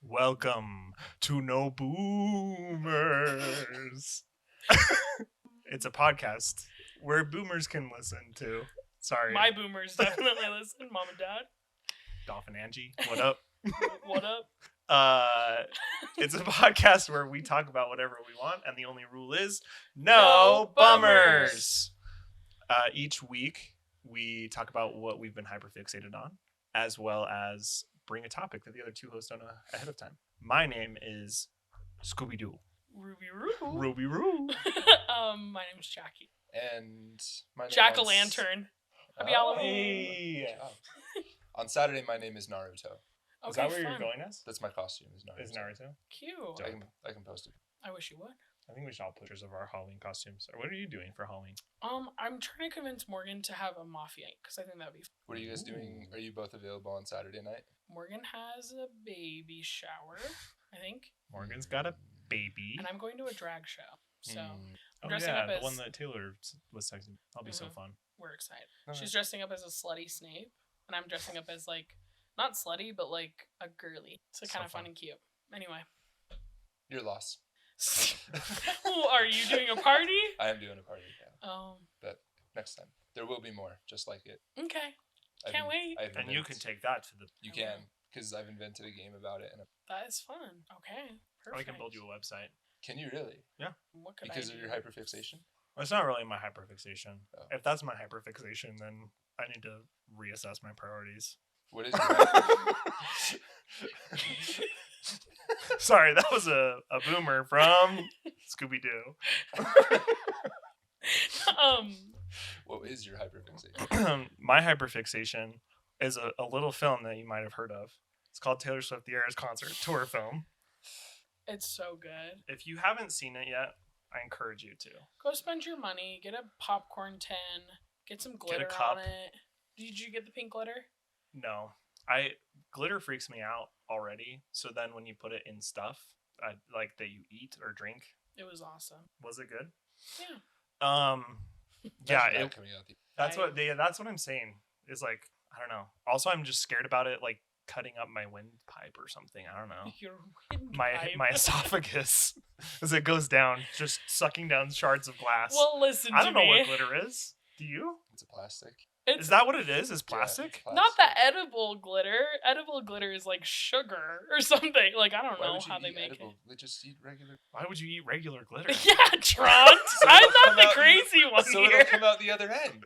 Welcome to No Boomers. It's a podcast where boomers can listen to. Sorry. My boomers definitely listen. Mom and Dad. Dolphin Angie, what up? What up? It's a podcast where we talk about whatever we want, and the only rule is no bummers. Each week, we talk about what we've been hyperfixated on, as well as bring a topic that the other two hosts don't know ahead of time. My name is Scooby-Doo. Ruby-Roo. Ruby-Roo. My name's Jackie. And my name Jack-o'-lantern. Happy Halloween. Hey. Oh. On Saturday, my name is Naruto. Is that where you're going as? That's my costume. Is Naruto. Is Naruto? Cute. I can post it. I wish you would. I think we should all put pictures of our Halloween costumes. Or what are you doing for Halloween? I'm trying to convince Morgan to have a mafia because I think that'd be fun. What are you guys doing? Are you both available on Saturday night? Morgan has a baby shower, I think. Morgan's got a baby. And I'm going to a drag show. So Oh dressing yeah, up the as- one that Taylor was texting. That'll be so fun. we're excited. Okay. She's dressing up as a slutty Snape, and I'm dressing up as like not slutty, but like a girly. So kind of fun and cute. Anyway. Your loss. Oh, are you doing a party? I am doing a party, yeah. But next time. There will be more, just like it. okay. Can't wait. And you can take that to the. You can, because I've invented a game about it. And That is fun. Okay. Perfect. I can build you a website. can you really? What could Because I of do? your hyperfixation? Well, it's not really my hyperfixation. Oh. If that's my hyperfixation, then I need to reassess my priorities. What is your Sorry, that was a boomer from Scooby-Doo. What is your hyperfixation? My hyperfixation is a little film that you might have heard of. It's called Taylor Swift The Eras Concert Tour Film. It's so good. If you haven't seen it yet, I encourage you to. Go spend your money. Get a popcorn tin. Get some glitter cup. on it. Did you get the pink glitter? No, glitter freaks me out already. So then when you put it in stuff, like that you eat or drink, It was awesome. was it good? Yeah. Yeah, Imagine that coming out that's what I'm saying. Is like I don't know. Also, I'm just scared about it, like cutting up my windpipe or something. I don't know. Your windpipe. My esophagus as it goes down, just sucking down shards of glass. Well, listen to I don't know me. what glitter is. Do you? It's a plastic. Is that what it is? Is plastic? Yeah, Not plastic. the edible glitter. Edible glitter is like sugar or something. Like, I don't Why know would you how they eat make edible? Just eat regular. Why would you eat regular glitter? it. Yeah, Trent. So I'm it'll not come the out- crazy one So here. it'll come out the other end.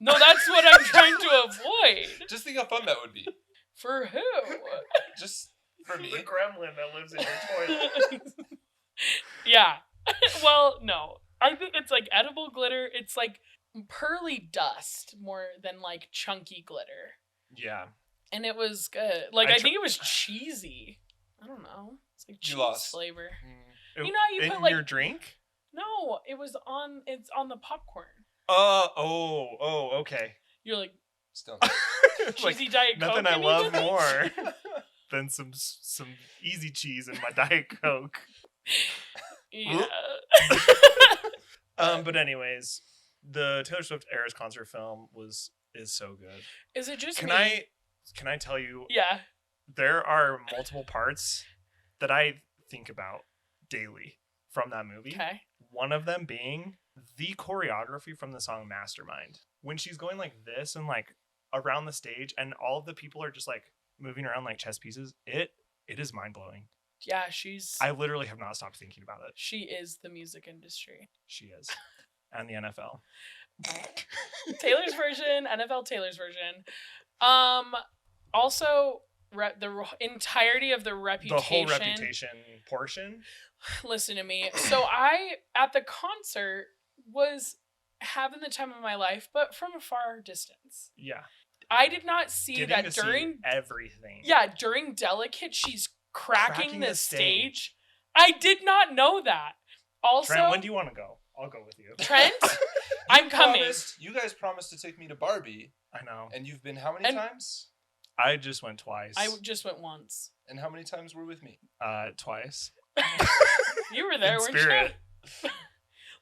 No, that's what I'm trying to avoid. Just think how fun that would be. For who? Just for me. The gremlin that lives in your toilet. Yeah. Well, no. I think it's like edible glitter. It's like pearly dust more than like chunky glitter. Yeah. And it was good. Like, I I think it was cheesy. I don't know. It's like cheese lost. flavor. Mm. You know how you in put, like- your drink? No, it's on the popcorn. Okay. You're like, Still. Like, cheesy Diet Coke. nothing I and love even- more than some easy cheese in my Diet Coke. Yeah. But anyways, the Taylor Swift Eras Concert film is so good. Is it just Can me? I tell you? Yeah. There are multiple parts that I think about daily from that movie. Okay. One of them being the choreography from the song Mastermind. When she's going like this and like around the stage and all of the people are just like moving around like chess pieces, it is mind-blowing. Yeah, I literally have not stopped thinking about it. she is the music industry. She is. And the NFL. Taylor's version, NFL Taylor's version. Also, the entirety of the Reputation. The whole Reputation portion. Listen to me. So I, at the concert, was having the time of my life, but from a far distance. Yeah. I did not see Getting that to see during everything. Yeah, during Delicate, she's cracking the the stage. I did not know that. Also, Trent, when do you want to go? I'll go with you. Trent, I'm coming. You guys promised to take me to Barbie, I know. and you've been how many And- times? I just went twice. I just went once. And how many times were with me? Twice. You were there, In weren't spirit. you?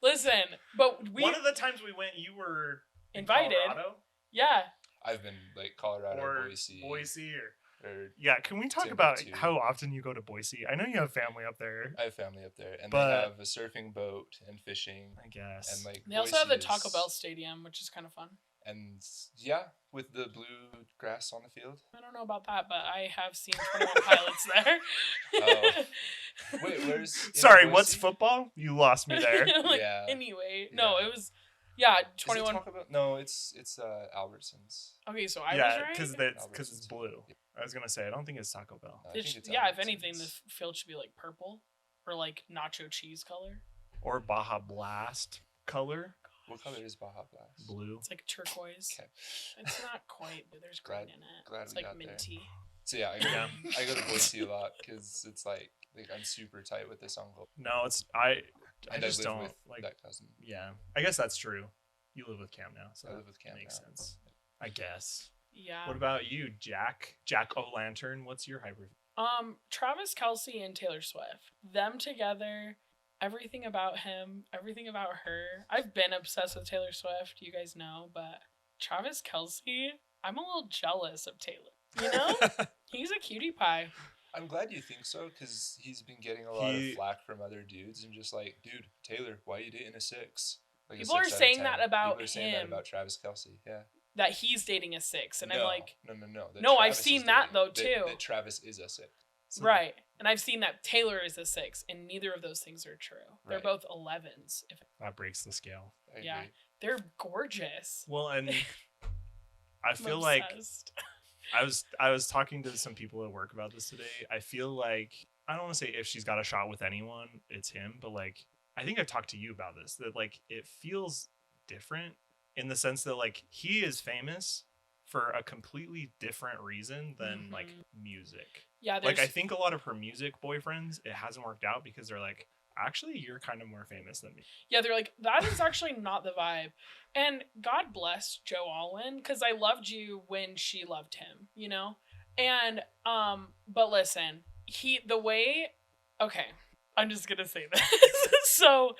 Listen, but we One of the times we went, you were in invited. Colorado Yeah. I've been like Colorado, or Boise. or or Yeah, can we talk about how often you go to Boise? I know you have family up there. I have family up there, and But- they have a surfing boat and fishing, I guess. and like They also have the Boise Taco is- Bell stadium, which is kind of fun. and yeah, with the blue grass on the field. I don't know about that, but I have seen 21 Pilots there. Oh. Wait, where's in Sorry, what's Boise? football? You lost me there. Like, Yeah. Anyway, no, Yeah. it was, yeah, Is it 21. Taco Bell? No, it's Albertsons. Okay, so I was Yeah, right. because it's Albertsons. blue. I was gonna say I don't think it's Taco Bell I think it's Yeah, if anything, the Albertsons. field should be like purple or like nacho cheese color. or Baja Blast color. What color is Baja Blast? Blue. It's like turquoise. Okay. It's not quite, but there's green Glad- in it. glad It's we like got there. minty. So yeah, Yeah. I go to Boise a lot because it's like I'm super tight with this uncle. No, it's I And just live don't with like. that cousin. Yeah, I guess that's true. You live with Cam now, so I live with Cam makes now. sense. I guess. Yeah. What about you, Jack? Jack O'Lantern. What's your hyper? Travis Kelce and Taylor Swift. Them together, everything about him, everything about her. I've been obsessed with Taylor Swift, you guys know, but Travis Kelce, I'm a little jealous of Taylor. You know? He's a cutie pie. I'm glad you think so because he's been getting a lot of flack from other dudes and just like, dude, Taylor, why are you dating a 6? Like a People are 6 out of saying 10. that about People are saying that him. about Travis Kelce. Yeah. That he's dating a 6. And I'm like, no. that No, I've Travis is seen that, dating- though, that- too. That Travis is a 6. So- right. And I've seen that Taylor is a 6, and neither of those things are true. They're Right. both 11s. That breaks the scale. I Yeah. agree. They're gorgeous. Well, and I I'm feel like obsessed. I was talking to some people at work about this today. I feel like I don't want to say if she's got a shot with anyone, it's him, but like I think I've talked to you about this that like it feels different in the sense that like he is famous for a completely different reason than like music. Yeah, there's Like I think a lot of her music boyfriends, it hasn't worked out because they're like, actually, you're kind of more famous than me. Yeah, they're like, that is actually not the vibe. And God bless Joe Alwyn, because I loved you when she loved him, you know? And, but listen, okay, I'm just gonna say this. So,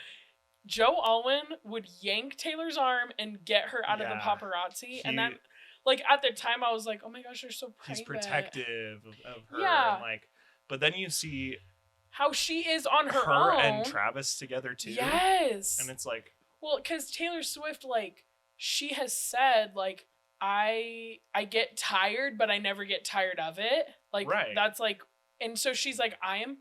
Joe Alwyn would yank Taylor's arm and get her out of the Yeah. paparazzi. And then, like, at the time, I was like, oh my gosh, they're so private. He's protective of her. Yeah. And like, but then you see How she is on her her own. and Travis together too. Yes. And it's like, Well, because Taylor Swift, like, she has said, like, I get tired, but I never get tired of it. Like, Right. that's like, and so she's like, I am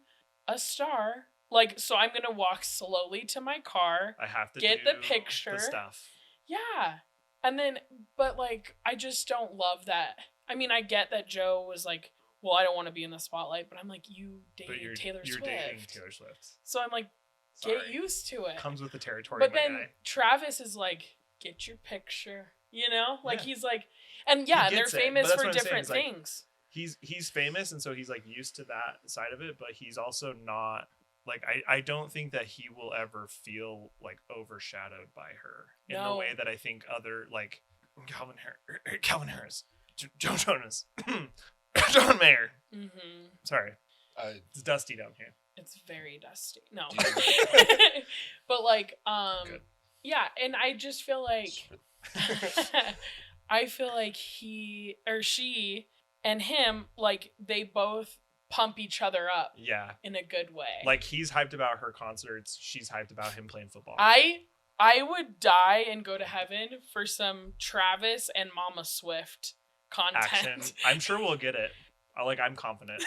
a star. Like, so I'm gonna walk slowly to my car. I have to Get do the picture. stuff. Yeah. And then, but like, I just don't love that. I mean, I get that Joe was like, well, I don't want to be in the spotlight, but I'm like, you But dated you're Taylor you're Swift. dating Taylor Swift. So I'm like, Sorry. get used to it. Comes with the territory, But my then guy. Travis is like, get your picture, you know? Like, Yeah. he's like, and yeah, He they're gets it, famous but that's for what I'm saying, different is, like, things. He's famous, and so he's like used to that side of it, but he's also not like I don't think that he will ever feel like overshadowed by her in the No. way that I think other like Calvin Harris, Joe Jonas, John Mayer. Mm-hmm. Sorry, it's dusty down here. It's very dusty. No. Dude. But like, Good. yeah, and I just feel like I feel like he or she and him, like, they both pump each other up Yeah, in a good way. like he's hyped about her concerts. She's hyped about him playing football. I would die and go to heaven for some Travis and Mama Swift content. Action. I'm sure we'll get it. I'm confident.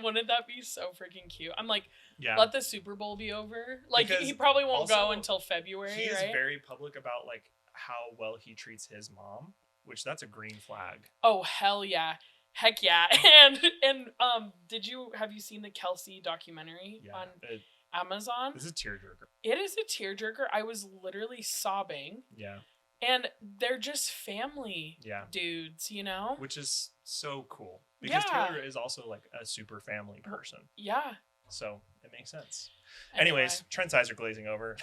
Wouldn't that be so freaking cute? I'm like, Yeah. let the Super Bowl be over. Like, Because he probably won't go also, until February, He is right? very public about like how well he treats his mom, which that's a green flag. Oh, hell yeah. Heck yeah. And have you seen the Kelsey documentary Yeah. on Amazon? This is tearjerker. It is a tearjerker. I was literally sobbing. Yeah. And they're just family Yeah. dudes, you know? Which is so cool. Because Yeah. Taylor is also like a super family person. Yeah. So it makes sense. Anyway. Anyways, Trent's eyes are glazing over.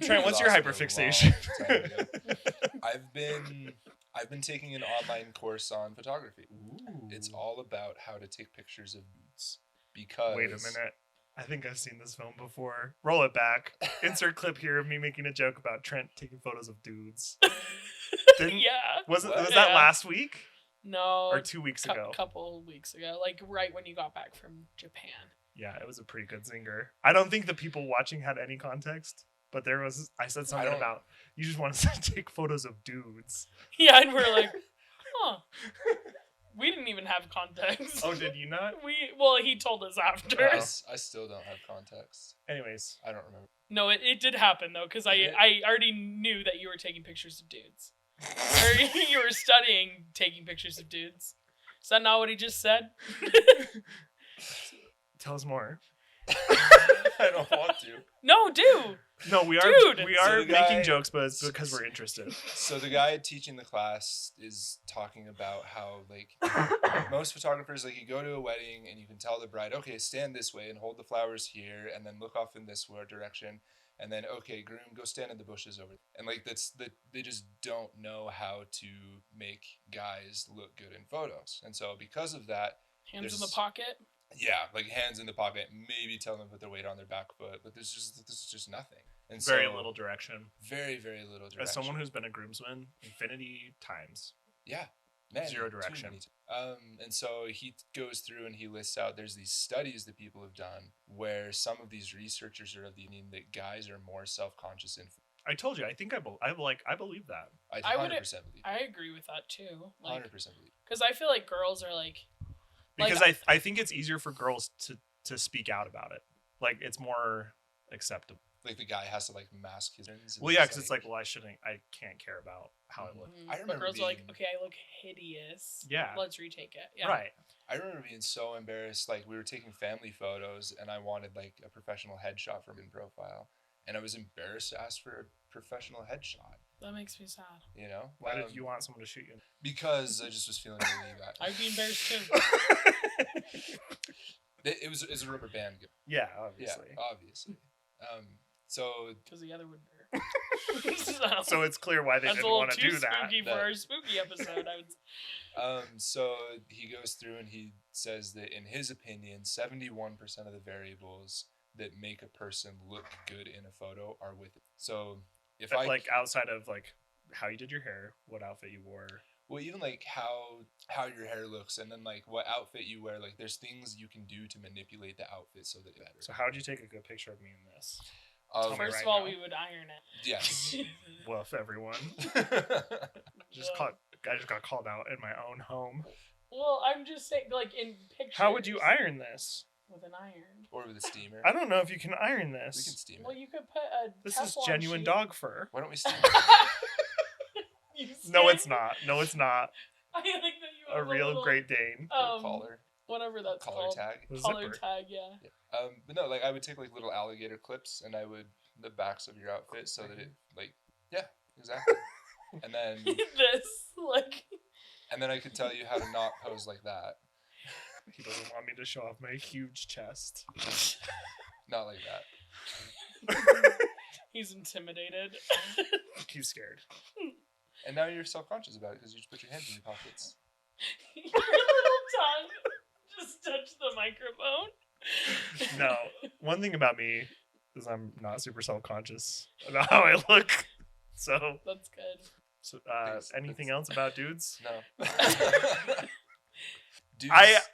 Trent, what's Lost your me a hyperfixation? long time ago. I've been taking an online course on photography. Ooh. It's all about how to take pictures of dudes. Because Wait a minute. I think I've seen this film before. Roll it back. Insert clip here of me making a joke about Trent taking photos of dudes. Didn't Yeah. was What? that Yeah. last week? No. Or 2 weeks ago. Couple weeks ago, like right when you got back from Japan. Yeah, it was a pretty good zinger. I don't think the people watching had any context, but I said something about you just want to take photos of dudes. Yeah, and we're like, huh. We didn't even have context. Oh, did you not? He told us after. I still don't have context. Anyways. I don't remember. No, it did happen though, because I already knew that you were taking pictures of dudes. Or you were studying taking pictures of dudes. Is that not what he just said? Tell us more. I don't want to. No, do. No, we are Dude! making jokes, but it's because we're interested. So the guy teaching the class is talking about how, like, most photographers, like, you go to a wedding and you can tell the bride, okay, stand this way and hold the flowers here, and then look off in this direction, and then, okay, groom, go stand in the bushes over there. And, like, they just don't know how to make guys look good in photos. And so because of that, Hands in the pocket. Yeah, like hands in the pocket, maybe tell them to put their weight on their back foot, but there's just nothing. And very little direction. Very, very little direction. As someone who's been a groomsman infinity times. Yeah. Man, zero direction. And so he goes through and he lists out, there's these studies that people have done where some of these researchers are of the opinion that guys are more self-conscious in. I told you, I think I believe that. I 100% believe. I agree with that too. 100% believe. Because I feel like girls are like. Because I think it's easier for girls to speak out about it. Like, it's more acceptable. Like, the guy has to, like, mask his sins. Well, yeah, because it's like, well, I can't care about how I look. I remember but girls are like, okay, I look hideous. Yeah. Let's retake it. Yeah. Right. I remember being so embarrassed. Like, we were taking family photos, and I wanted, like, a professional headshot from in profile. And I was embarrassed to ask for a professional headshot. That makes me sad. You know? Why did you want someone to shoot you? Because I just was feeling really bad. I'd be embarrassed too. It was a rubber band. Yeah, obviously. Yeah, obviously. So because the other would hurt. So it's clear why they didn't want to do that. That's a little too spooky for our spooky episode. I would. So he goes through and he says that in his opinion, 71% of the variables that make a person look good in a photo are with it. So if I like outside of like how you did your hair, what outfit you wore. Well, even like how your hair looks, and then like what outfit you wear. Like there's things you can do to manipulate the outfit so that it's better. So how would you take a good picture of me in this? First of all, we would iron it. Yes. Woof, everyone. I just got called out in my own home. Well, I'm just saying, like in pictures. How would you iron this? With an iron. Or with a steamer. I don't know if you can iron this. We can steam it. Well, you could put a. This Teflon is genuine sheet. dog fur. Why don't we steam it? No, it's not. No, it's not. I think that you a real little, Great Dane. Collar. Whatever that's collar called. Tag. Collar tag, yeah. But no, like I would take like little alligator clips and I would the backs of your outfit so that it like yeah, exactly. And then and then I could tell you how to not pose like that. He doesn't want me to show off my huge chest. Not like that. He's intimidated. He's scared. And now you're self-conscious about it because you just put your hands in your pockets. Your little tongue just touched the microphone. No. One thing about me is I'm not super self-conscious about how I look. So that's good. So, anything else about dudes? No.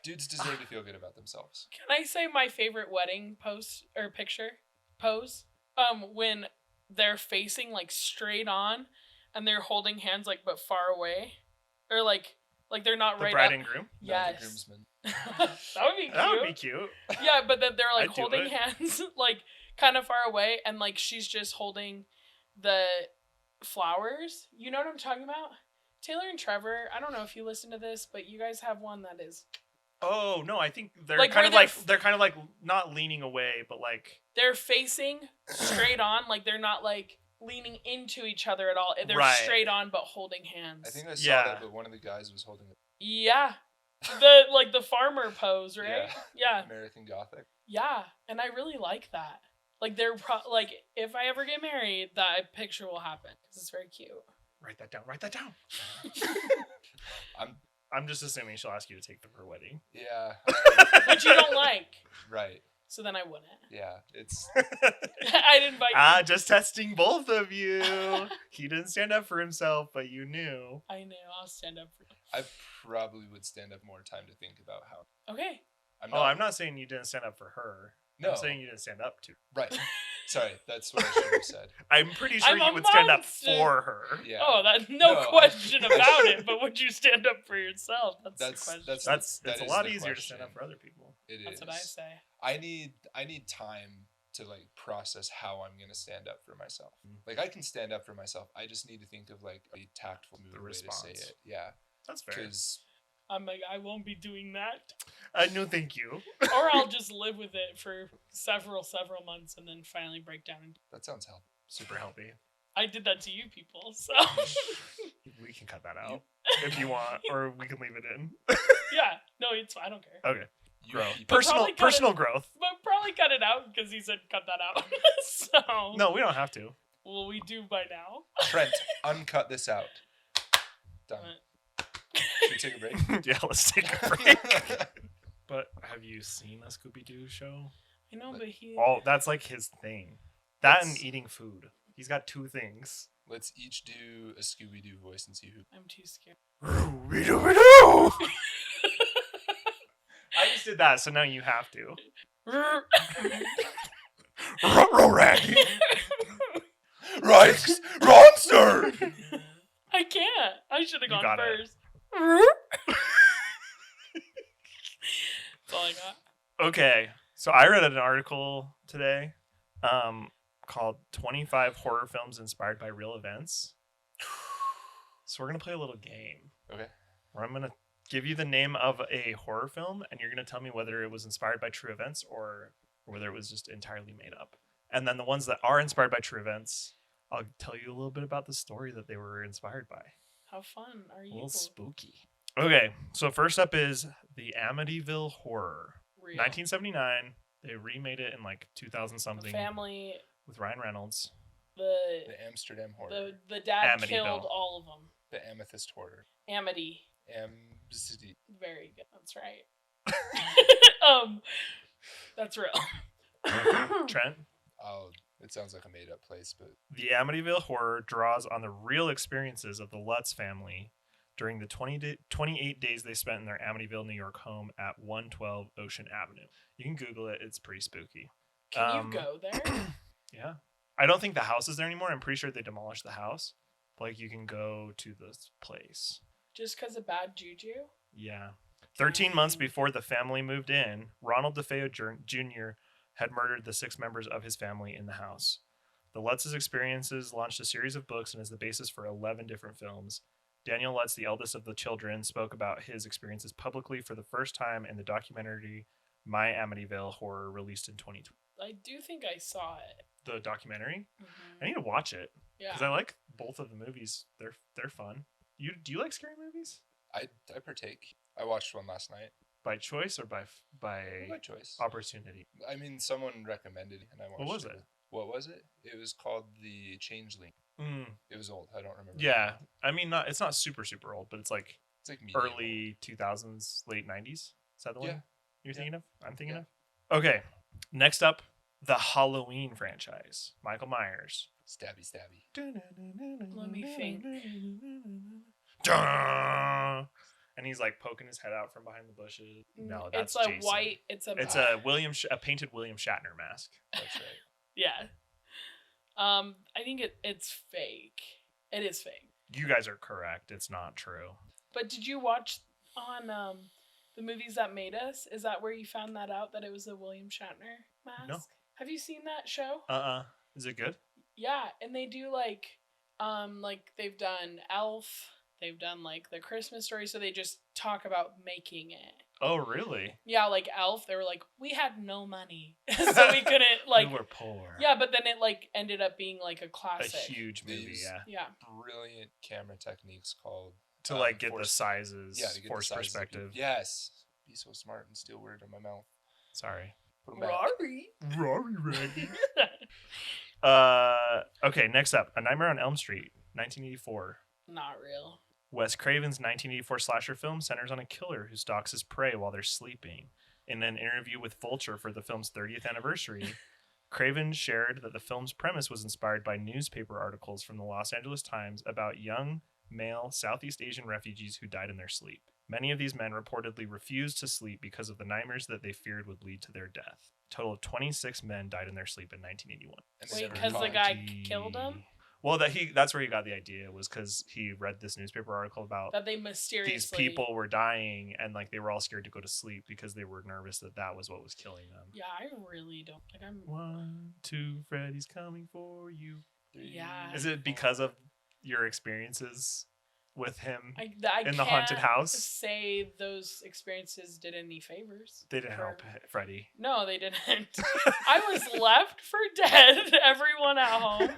Dudes deserve to feel good about themselves. Can I say my favorite wedding pose? When they're facing like straight on and they're holding hands like but far away. Or like they're not the right bride up. and groom? Yes. The groomsmen. That would be cute. That would be cute. Yeah, but then they're like I'd do holding it. hands like kind of far away and like she's just holding the flowers. You know what I'm talking about? Taylor and Trevor, I don't know if you listen to this, but you guys have one that is. Oh no, I think they're Like, kind of where like they're kind of like not leaning away, but like they're facing straight on, like they're not like leaning into each other at all. They're Right. straight on, but holding hands. I think I saw Yeah. that, but one of the guys was holding it. Yeah, the farmer pose, right? Yeah. American Gothic. Yeah, and I really like that. Like they're like if I ever get married, that picture will happen because it's very cute. Write that down. Write that down. I'm just assuming she'll ask you to take them for her wedding. Yeah. Which you don't like. Right. So then I wouldn't. Yeah, it's I'd invite you. Just testing both of you. He didn't stand up for himself, but you knew. I know. I'll stand up for you. I probably would stand up more time to think about how. Okay. I'm not saying you didn't stand up for her. No. I'm saying you didn't stand up to. Right. Sorry, that's what I should have said. I'm pretty sure I'm you a would stand up monster. for her. Yeah. Oh, no No, question about it. But would you stand up for yourself? That's the question. It's That a is lot the easier to stand up question. for other people. It That's is. what I say. I need time to like process how I'm gonna stand up for myself. Like I can stand up for myself. I just need to think of like a tactful The way to say response. it. Yeah. That's fair. Because I'm like, I won't be doing that. No, thank you. Or I'll just live with it for several months and then finally break down. that sounds healthy. Super healthy. I did that to you people, so We can cut that out if you want, or we can leave it in. yeah. No, it's I don't care. Okay. You Growth. people- Personal growth. But probably cut it out because he said cut that out. So No, we don't have to. Well, we do by now. Trent, uncut this out. Done. Should we take a break? Yeah, let's take a break. But have you seen a Scooby-Doo show? I know, but he. Oh, that's like his thing. That and Let's- eating food. He's got two things. Let's each do a Scooby-Doo voice and see who. I'm too scared. Scooby-Doo! I just did that, so now you have to. Ruh-roh, Raggy! Right, Ronster. I can't. I should have You gone got it. first. That's all I got. Okay, so I read an article today called 25 Horror Films Inspired by Real Events. So we're going to play a little game Okay. where I'm going to give you the name of a horror film, and you're going to tell me whether it was inspired by true events or whether it was just entirely made up. And then the ones that are inspired by true events, I'll tell you a little bit about the story that they were inspired by. How fun are A you? little spooky. Okay, so first up is the Amityville Horror. Real. 1979. They remade it in like 2000 The something family. with Ryan Reynolds. The Amsterdam horror. the dad Amityville. killed all of them. The amethyst horror. Amity. Amity. Very good. That's right. That's real. Trent? Oh, it sounds like a made-up place, but The Amityville Horror draws on the real experiences of the Lutz family during the 28 days they spent in their Amityville, New York home at 112 Ocean Avenue. You can Google it. It's pretty spooky. Can you go there? Yeah. I don't think the house is there anymore. I'm pretty sure they demolished the house. But, like, you can go to this place. Just because of bad juju? Yeah. 13 months before the family moved in, Ronald DeFeo Jr. had murdered the 6 members of his family in the house. The Lutz's experiences launched a series of books and is the basis for 11 different films. Daniel Lutz, the eldest of the children, spoke about his experiences publicly for the first time in the documentary My Amityville Horror, released in 2020. I do think I saw it. The documentary? Mhm. I need to watch it Yeah. because I like both of the movies. They're fun. Do you like scary movies? I partake. I watched one last night. By choice or by My choice. opportunity? I mean, someone recommended it, and I watched What was it? What was it? It was called The Changeling. It was old. I don't remember. Yeah, I mean, it's not super old, but it's like It's like medium early 2000s, late 90s. Is that the one Yeah. you're thinking of? I'm thinking Yeah. of. Okay, next up, the Halloween franchise. Michael Myers. old. Stabby. Let me think. And he's like poking his head out from behind the bushes. No, it's that's a Jason. white. It's a. It's a painted William Shatner mask. That's right. Yeah. I think it's fake. It is fake. You guys are correct. It's not true. But did you watch on the movies that made us? Is that where you found that out that it was a William Shatner mask? No. Have you seen that show? Is it good? Yeah, and they do like they've done Elf, they've done like the Christmas Story, so they just talk about making it. Oh, really? Yeah, like Elf, they were like, we had no money, so we couldn't like. We were poor. Yeah, but then it like ended up being like a A classic. huge movie, These- yeah. Yeah. Brilliant camera techniques called To like get the force- sizes, to get the force size of the perspective. people. Yes. Be so smart and steal word in my mouth. Sorry. Put 'em back. Rory. Rory Raggy. Okay, next up, A Nightmare on Elm Street, 1984. Not real. Wes Craven's 1984 slasher film centers on a killer who stalks his prey while they're sleeping. In an interview with Vulture for the film's 30th anniversary, Craven shared that the film's premise was inspired by newspaper articles from the Los Angeles Times about young, male Southeast Asian refugees who died in their sleep. Many of these men reportedly refused to sleep because of the nightmares that they feared would lead to their death. A total of 26 men died in their sleep in 1981. And they Wait, never because the found- guy killed him? Well, that's where he got the idea, was because he read this newspaper article about That they mysteriously... these people were dying, and like they were all scared to go to sleep because they were nervous that was what was killing them. Yeah, I really don't... Like, I'm... 1, 2, Freddy's coming for you. Yeah. Is it because of your experiences with him I in the haunted can't house? say those experiences did any favors. They didn't for- help Freddy. No, they didn't. I was left for dead. Everyone at home.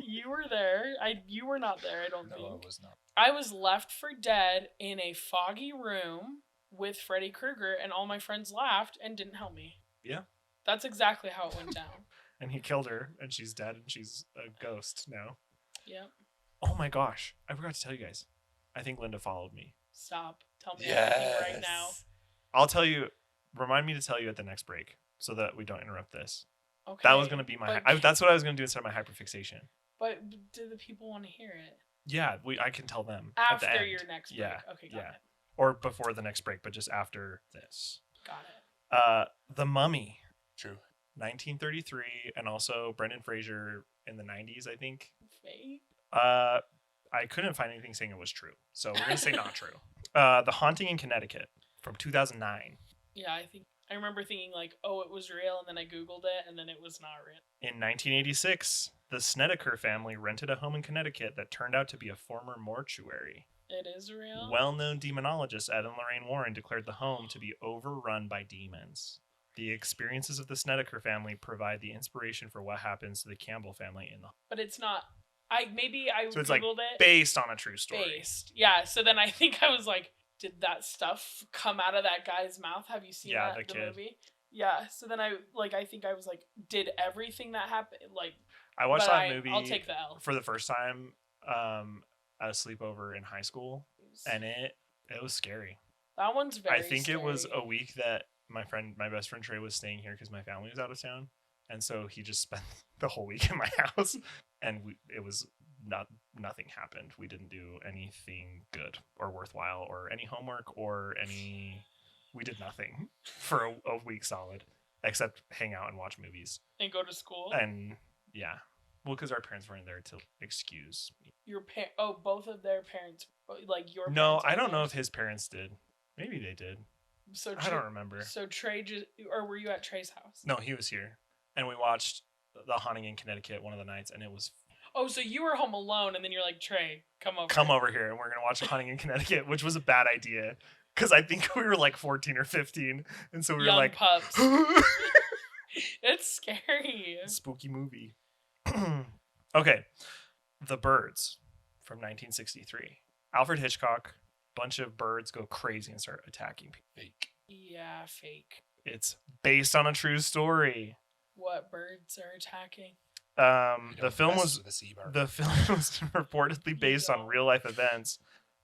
You were there. You were not there, I don't No, think. it was not. I was left for dead in a foggy room with Freddy Krueger, and all my friends laughed and didn't help me. Yeah. That's exactly how it went down. And he killed her, and she's dead, and she's a ghost now. Yep. Oh my gosh. I forgot to tell you guys. I think Linda followed me. Stop. Tell me everything Yes. right now. I'll tell you, remind me to tell you at the next break so that we don't interrupt this. Okay. That was going to be but- that's what I was going to do instead of my hyperfixation. But do the people want to hear it? Yeah, I can tell them at the After end. your next break. Yeah, Okay, got yeah. it. Or before the next break, but just after this. Got it. The Mummy, True. 1933, and also Brendan Fraser in the 90s, I think. Fake? I couldn't find anything saying it was true, so we're going to say not true. The Haunting in Connecticut from 2009. Yeah, I remember thinking like, oh, it was real, and then I Googled it, and then it was not real. In 1986, the Snedeker family rented a home in Connecticut that turned out to be a former mortuary. It is real? Well-known demonologist Ed and Lorraine Warren declared the home to be overrun by demons. The experiences of the Snedeker family provide the inspiration for what happens to the Campbell family in the But it's not. Maybe I So it's Googled like it. based on a true story. Based. Yeah, so then I think I was like, did that stuff come out of that guy's mouth? Have you seen Yeah, that, the the kid. movie? Yeah, so then I think I was like, did everything that happened, like, I watched but that movie I'll take the L. for the first time at a sleepover in high school, and it was scary. That one's very I think it was scary. a week that my best friend Trey was staying here because my family was out of town, and so he just spent the whole week in my house, and it was nothing happened. We didn't do anything good or worthwhile or any homework or we did nothing for a week solid except hang out and watch movies And go to school? and yeah, well, because our parents weren't there to excuse me. Both of their parents, like your No, parents I and don't know theirs. if his parents did. Maybe they did. So I don't remember. So Trey or were you at Trey's house? No, he was here, and we watched The Haunting in Connecticut one of the nights, and it was Oh, so you were home alone, and then you're like, Trey, come over. come over here, and we're gonna watch The Haunting in Connecticut, which was a bad idea because I think we were like 14 or 15, and so we Young were like, pups. It's scary. spooky movie. Okay, The Birds from 1963. Alfred Hitchcock. Bunch of birds go crazy and start attacking people. Fake. Yeah, fake. It's based on a true story. What birds are attacking? You The don't film mess was with a sea bird. the film was reportedly based on don't. real life events.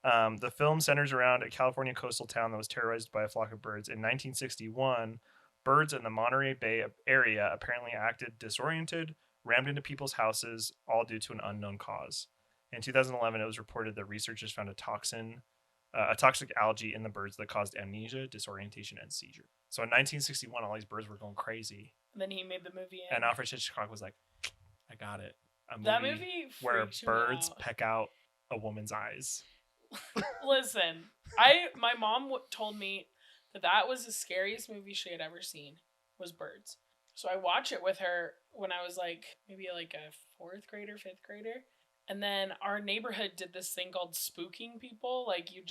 The film centers around a California coastal town that was terrorized by a flock of birds. In 1961, birds in the Monterey Bay area apparently acted disoriented, rammed into people's houses, all due to an unknown cause. In 2011, it was reported that researchers found a toxic algae in the birds that caused amnesia, disorientation, and seizure. So in 1961, all these birds were going crazy, And then he made the movie. and Alfred Hitchcock was like, "I got it." That movie where freaked me birds out. peck out a woman's eyes. Listen, my mom told me that was the scariest movie she had ever seen was Birds. So I watched it with her when I was like maybe like a 4th grader, 5th grader. And then our neighborhood did this thing called spooking people. Like you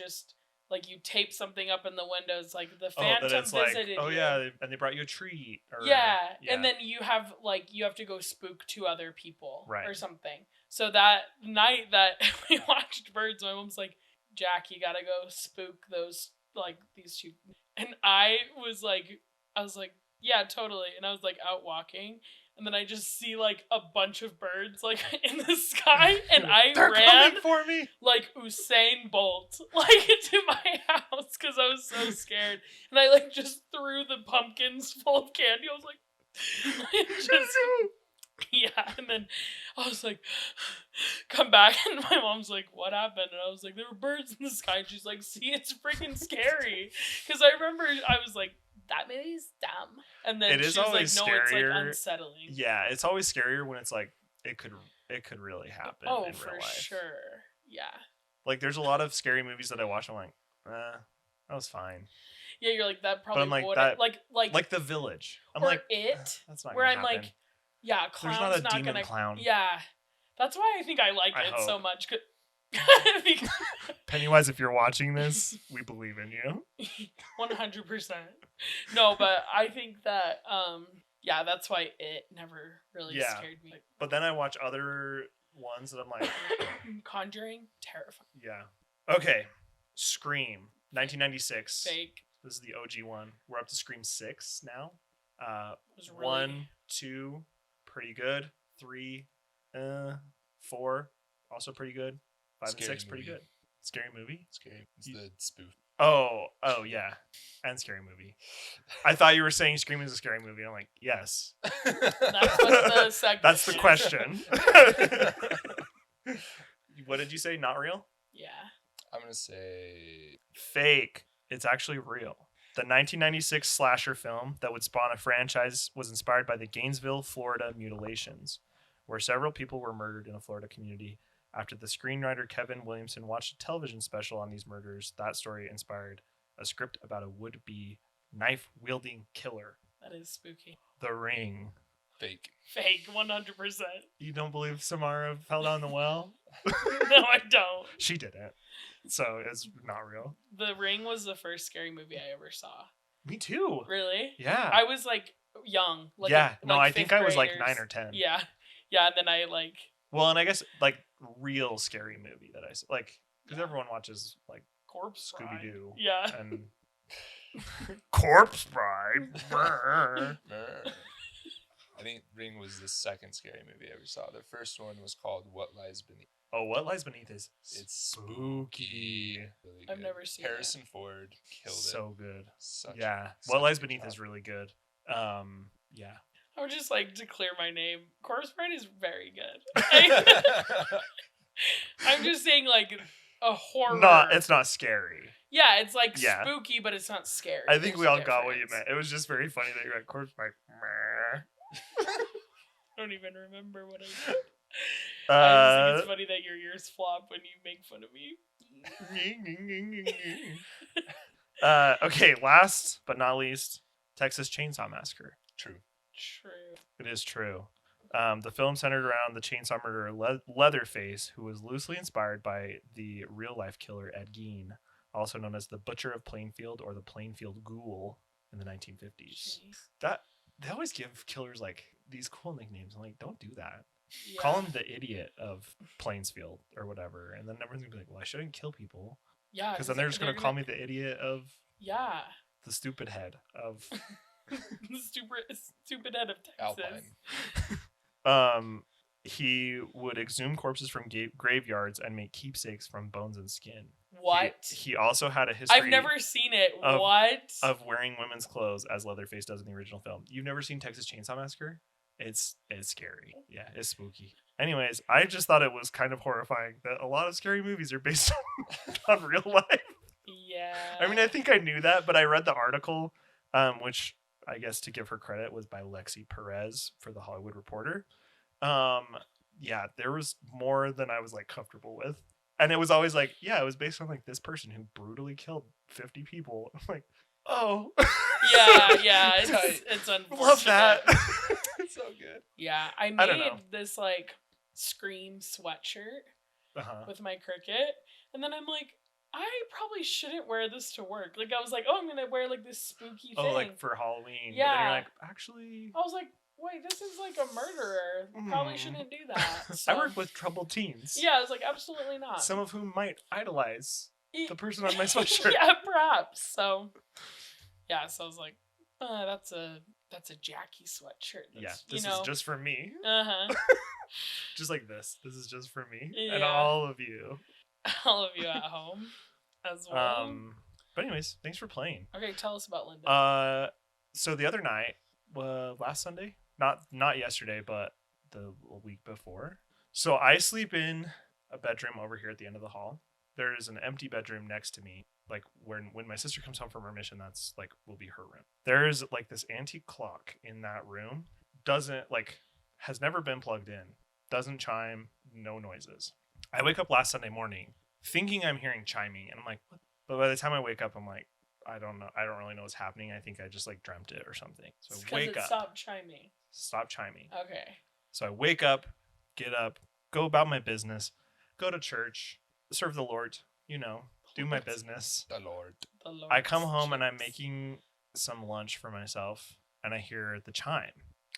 tape something up in the windows, like the phantom visited you. and they brought you a treat. Or, Yeah, and then you have to go spook 2 other people Right. or something. So that night that we watched Birds, my mom's like, Jack, you gotta go spook these 2. And I was like, Yeah, totally. And I was like out walking, and then I just see like a bunch of birds like in the sky, and I They're ran coming for me. like Usain Bolt like to my house because I was so scared, and I like just threw the pumpkins full of candy. I was like, just yeah, and then I was like, come back, and my mom's like, what happened? And I was like, there were birds in the sky. And she's like, see, it's freaking scary. Because I remember I was like, that movie's dumb. And then It is she was like, always no, it's like scarier. unsettling. Yeah, it's always scarier when it's like it could really happen Oh, in for real life. sure. Yeah. Like there's a lot of scary movies that I watch. I'm like, that was fine. Yeah, you're like that probably I'm like, would that- like Like The Village. I'm or like, It, that's not where gonna I'm happen. like, yeah, There's clown's not a demon gonna clown. Yeah, that's why I think I like I it so hope. much. Because Pennywise, if you're watching this, we believe in you. 100%. No, but I think that yeah, that's why It never really Yeah. scared me. But then I watch other ones that I'm like, Conjuring, terrifying. yeah. Okay. Scream, 1996. Fake. This is the OG one. We're up to Scream 6 now. It was really 1, 2, pretty good. 3, 4, also pretty good. 5 and Scary 6, pretty movie. good. Scary movie? Scary. It's the spoof. Oh, yeah. And scary movie. I thought you were saying Scream is a scary movie. I'm like, yes. That's what the segment That's the is. question. What did you say? Not real? Yeah. I'm gonna say Fake. It's actually real. The 1996 slasher film that would spawn a franchise was inspired by the Gainesville, Florida mutilations, where several people were murdered in a Florida community. After the screenwriter Kevin Williamson watched a television special on these murders, that story inspired a script about a would-be knife-wielding killer. That is spooky. The Ring. fake. Fake, 100%. You don't believe Samara fell down the well? No, I don't. She didn't. So it's not real. The Ring was the first scary movie I ever saw. Me too. Really? Yeah. I was like young. Like, yeah. No, like I think fifth I was like graders. 9 or 10. Yeah. Yeah, and then I like... Well, and I guess like real scary movie that I like because Yeah. everyone watches like Corpse Scooby Bride. Doo Yeah. and Corpse Bride. Brr. I think Ring was the second scary movie I ever saw. The first one was called What Lies Beneath. Oh, What Lies Beneath is It's spooky. Really I've good. never seen it. Harrison Ford killed so good. it. Such Yeah, such What a Lies good Beneath job. is really good. Yeah. I would just like to clear my name. Corpse Bride is very good. I'm just saying like a horror. It's not scary. Yeah, it's like Yeah. spooky, but it's not scary. I think we There's all a got what you difference. meant. It was just very funny that you're like Corpse Bride. Meh. I don't even remember what I did. I just think it's funny that your ears flop when you make fun of me. Okay, last but not least, Texas Chainsaw Massacre. True. True. It is true. The film centered around the chainsaw murderer Leatherface, who was loosely inspired by the real-life killer Ed Gein, also known as the Butcher of Plainfield or the Plainfield Ghoul in the 1950s. Jeez. That they always give killers like these cool nicknames. I'm like, don't do that. Yeah. Call him the idiot of Plainsfield or whatever, and then everyone's gonna be like, "Well, I shouldn't kill people," Yeah. because then they're just gonna call me the idiot of Yeah. the stupid head of. Stupid head of Texas. Alpine. He would exhume corpses from graveyards and make keepsakes from bones and skin. What? He also had a history. I've never seen it. of- What? of wearing women's clothes as Leatherface does in the original film. You've never seen Texas Chainsaw Massacre? It's scary. Yeah, it's spooky. Anyways, I just thought it was kind of horrifying that a lot of scary movies are based on real life. Yeah. I mean, I think I knew that, but I read the article, which I guess to give her credit was by Lexi Perez for the Hollywood Reporter. Yeah, there was more than I was like comfortable with. And it was always like, yeah, it was based on like this person who brutally killed 50 people. I'm like, oh. Yeah, it's unfortunate. Love that. So good. Yeah, I don't made know. this like Scream sweatshirt Uh-huh. with my cricket, and then I'm like, I probably shouldn't wear this to work. Like I was like, oh, I'm gonna wear like this spooky thing. Oh, like for Halloween. But then Yeah. you're like, actually, I was like, wait, this is like a murderer. Probably Hmm. shouldn't do that. I So, work with troubled teens. yeah, I was like, absolutely not. Some of whom might idolize E- the person on my sweatshirt. Yeah, perhaps. So, yeah, so I was like, that's a That's a Jackie sweatshirt. Yeah, That's, this is just for me. Uh-huh. Just like this. This is just for me and Yeah. all of you. All of you at home as well. But anyways, thanks for playing. Okay, tell us about Linda. So the other night, last Sunday, not yesterday, but the week before. So I sleep in a bedroom over here at the end of the hall. There is an empty bedroom next to me. Like when my sister comes home from her mission, that's like will be her room. There is like this antique clock in that room. Has never been plugged in. Doesn't chime. No noises. I wake up last Sunday morning thinking I'm hearing chiming, and I'm like, what? But by the time I wake up, I'm like, I don't know. I don't really know what's happening. I think I just like dreamt it or something. So I wake up. Stop chiming. Stop chiming. Okay. So I wake up, get up, go about my business, go to church, serve the Lord, do my business. The Lord. I come home and I'm making some lunch for myself, and I hear the chime,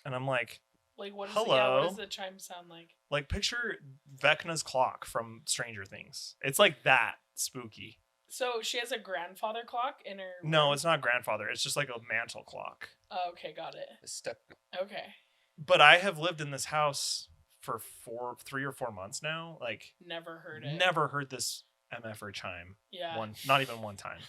and I'm like, what is hello? what does the chime sound like? Like picture Vecna's clock from Stranger Things. It's like that spooky. So she has a grandfather clock in her. No, it's not grandfather. It's just like a mantle clock. Oh, okay, got it. A step. Okay. But I have lived in this house for 3 or 4 months now. Like never heard it. Never heard this MF chime. Yeah. Not even one time.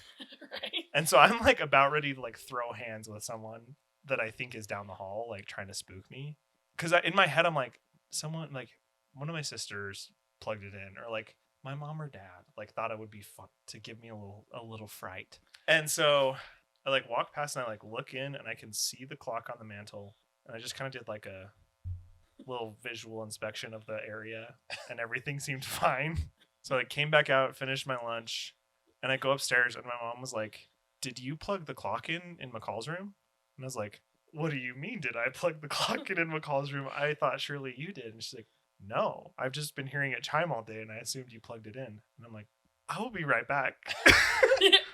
Right. And so I'm like about ready to like throw hands with someone that I think is down the hall, like trying to spook me. Because in my head I'm like, someone like one of my sisters plugged it in, or like my mom or dad like thought it would be fun to give me a little fright. And so I like walk past and I like look in and I can see the clock on the mantle, and I just kind of did like a little visual inspection of the area, and everything seemed fine. So I came back out, finished my lunch, and I go upstairs, and my mom was like, "Did you plug the clock in McCall's room?" And I was like, "What do you mean? Did I plug the clock in McCall's room? I thought surely you did." And she's like, "No, I've just been hearing it chime all day, and I assumed you plugged it in." And I'm like, "I will be right back."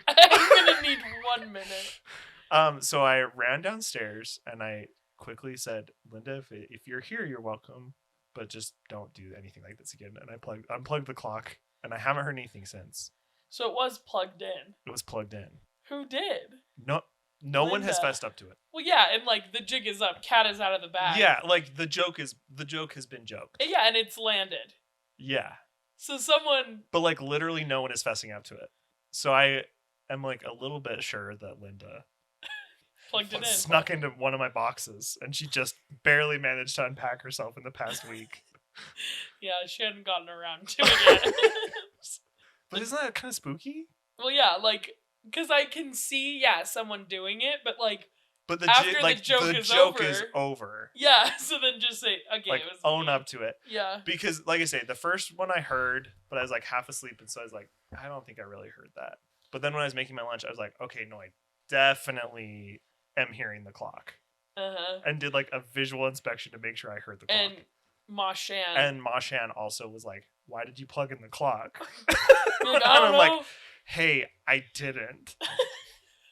I'm gonna need 1 minute. So I ran downstairs and I quickly said, "Linda, if you're here, you're welcome, but just don't do anything like this again." And I unplugged the clock, and I haven't heard anything since. So it was plugged in. It was plugged in. Who did? No one has Linda. fessed up to it. Well, yeah, and like the jig is up, cat is out of the bag. Yeah, like the joke has been joked. Yeah, and it's landed. Yeah. So someone. But like literally no one is fessing up to it. So I am like a little bit sure that Linda plugged it in. Snuck into one of my boxes, and she just barely managed to unpack herself in the past week. Yeah, she hadn't gotten around to it yet. But isn't that kind of spooky? Well, yeah, like, because I can see, someone doing it, but like, but the after the joke is over. Yeah, so then just say, okay, like, it was own me. up to it. Yeah. Because, like I say, the first one I heard, but I was like half asleep, and so I was like, I don't think I really heard that. But then when I was making my lunch, I was like, okay, no, I definitely am hearing the clock. Uh-huh. And did like a visual inspection to make sure I heard the clock. And Mashan. And Mashan also was like, why did you plug in the clock? Like, I don't I'm know. like, hey, I didn't.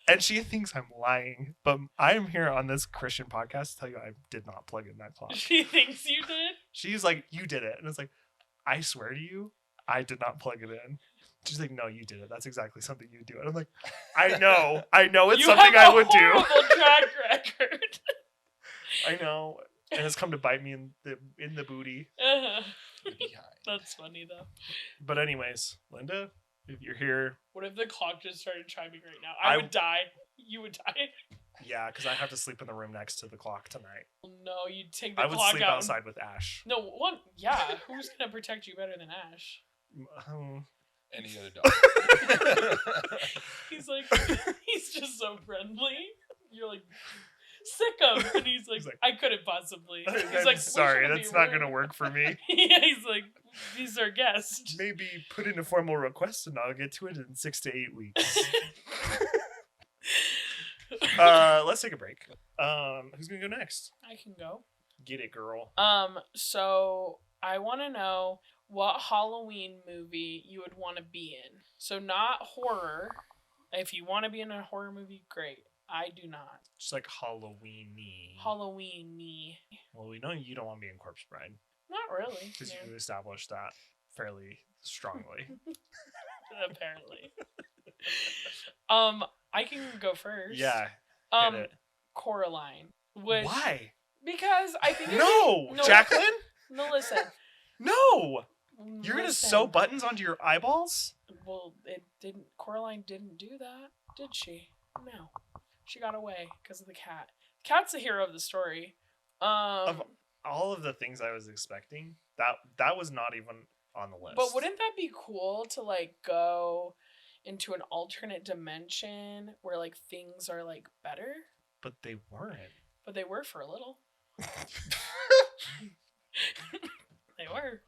And she thinks I'm lying, but I am here on this Christian podcast to tell you I did not plug in that clock. She thinks you did? She's like, you did it. And it's like, I swear to you, I did not plug it in. She's like, no, you did it. That's exactly something you do. And I'm like, I know it's you something have I would do. horrible track record. I know. And it's come to bite me in the booty. Uh-huh. Behind. That's funny though. But anyways, Linda, if you're here. What if the clock just started chiming right now? I would die. You would die. Yeah, because I have to sleep in the room next to the clock tonight. No, you'd take the I would clock sleep out. outside with Ash. No, one. Yeah, who's gonna protect you better than Ash? Any other dog. He's like, he's just so friendly. You're like, sick him, and he's like, I couldn't possibly. He's I'm like, sorry, that's not going to work for me. Yeah, he's like, these are guests. Maybe put in a formal request and I'll get to it in 6 to 8 weeks. Let's take a break. Who's going to go next? I can go. Get it, girl. So I want to know what Halloween movie you would want to be in. So not horror. If you want to be in a horror movie, great. I do not. Just like Halloween-y. Halloween-y. Well, we know you don't want to be in Corpse Bride. Not really. Because you established that fairly strongly. Apparently. I can go first. Yeah. Um, Hit it. Coraline. Which, Why? Because I think No, Jacqueline. No, listen. No. You're gonna sew Listen. buttons onto your eyeballs? Well, it didn't. Coraline didn't do that, did she? No, she got away because of the cat. Cat's the hero of the story. Of all of the things I was expecting, that was not even on the list. But wouldn't that be cool to like go into an alternate dimension where like things are like better? But they weren't. But they were for a little. They were.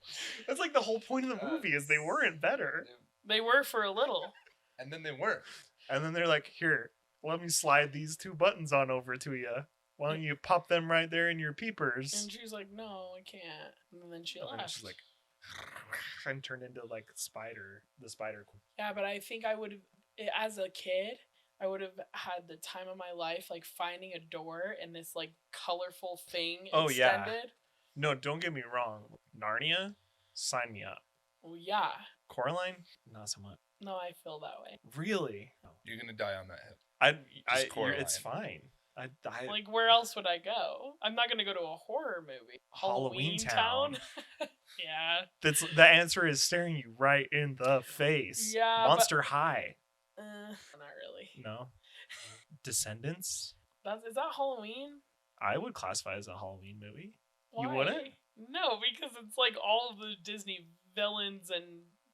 That's like the whole point of the movie is they weren't better. They were for a little. And then they weren't. And then they're like, here, let me slide these 2 buttons on over to you. Why don't you pop them right there in your peepers? And she's like, no, I can't. And then she And left. then she's like, and turned into like the spider. Yeah, but I think I would have, as a kid, I would have had the time of my life, like finding a door and this like colorful thing Oh, yeah. extended. No, don't get me wrong. Narnia, sign me up. Well, yeah. Coraline, not so much. No, I feel that way. Really? You're gonna die on that hill. It's fine. I Like, where else would I go? I'm not gonna go to a horror movie. Halloween Town. Yeah. The answer is staring you right in the face. Yeah, Monster High. Not really. No. Descendants. Is that Halloween? I would classify as a Halloween movie. Why? You wouldn't? No, because it's like all of the Disney villains and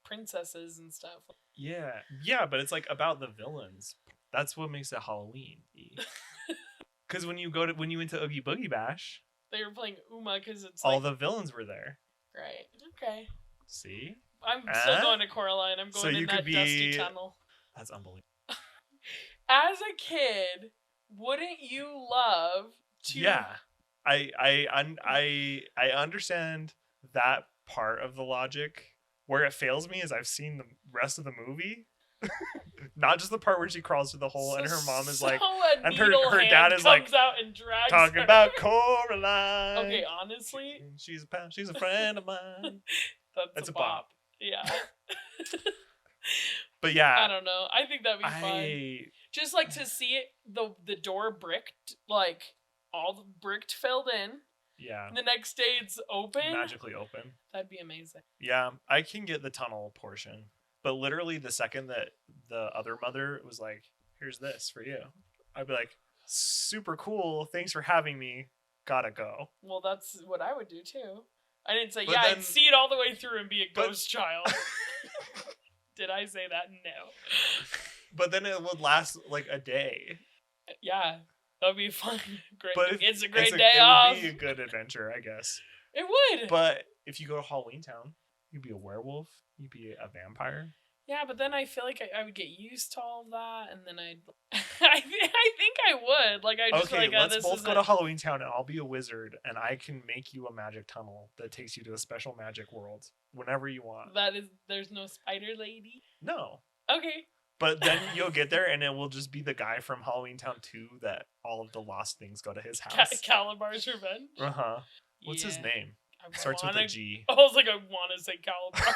princesses and stuff. Yeah, but it's like about the villains. That's what makes it Halloween. Because when you went to Oogie Boogie Bash, they were playing Uma because it's all like, the villains were there. right. Okay. See, I'm still going to Coraline. I'm going in that dusty tunnel. That's unbelievable. As a kid, wouldn't you love to? Yeah, I understand that part of the logic. Where it fails me is I've seen the rest of the movie. Not just the part where she crawls through the hole and her mom is like, and her dad is like out and drags talking her. about Coraline. Okay, honestly, she's a friend of mine. That's a bop. Yeah. But yeah, I don't know. I think that'd be fun. Just like to see it, the door bricked, like all the bricked filled in. Yeah. And the next day it's open. Magically open. That'd be amazing. Yeah, I can get the tunnel portion. But literally the second that the other mother was like, here's this for you, I'd be like, super cool. Thanks for having me. Gotta go. Well, that's what I would do too. I didn't say, I'd see it all the way through and be a ghost child. Did I say that? No. But then it would last like a day. Yeah. That'd be fun. Great. But it's a great day off. It would be a good adventure, I guess. It would. But if you go to Halloween Town, you'd be a werewolf. You'd be a vampire. Yeah, but then I feel like I would get used to all of that, and then I think I would. Like, I just okay, like, let's both go to Halloween Town, and I'll be a wizard, and I can make you a magic tunnel that takes you to a special magic world whenever you want. There's no spider lady? No. Okay. But then you'll get there, and it will just be the guy from Halloween Town 2 that all of the lost things go to his house. Calabar's Revenge? Uh-huh. What's his name? Starts with a G. I was like, I want to say Calabar.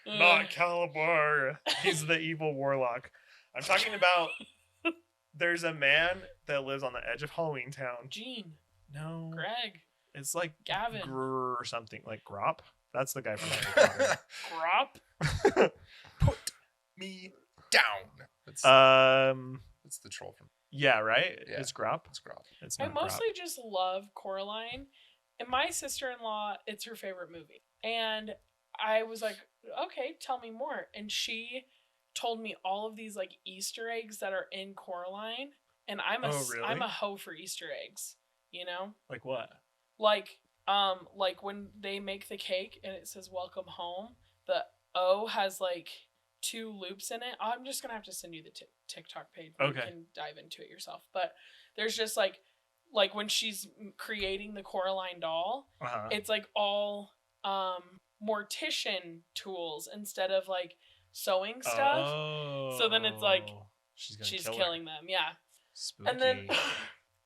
Not Calabar. He's the evil warlock. I'm talking about there's a man that lives on the edge of Halloween Town. Gene. No. Greg. It's like Gavin. Grr or something. Like Grop? That's the guy from Harry Potter. Grop? Put me down. That's the troll from. Yeah, right? Yeah. It's Grop? It's Grop. It's I not mostly Grop. just love Coraline. And my sister-in-law, it's her favorite movie. And I was like, okay, tell me more. And she told me all of these like Easter eggs that are in Coraline. And I'm a hoe for Easter eggs, you know? Like what? Like when they make the cake and it says welcome home, the O has like 2 loops in it. I'm just gonna have to send you the TikTok page. Okay. You can dive into it yourself. But there's just like when she's creating the Coraline doll, it's like all mortician tools instead of like sewing stuff. Oh. So then it's like she's killing them. Yeah. Spooky. And then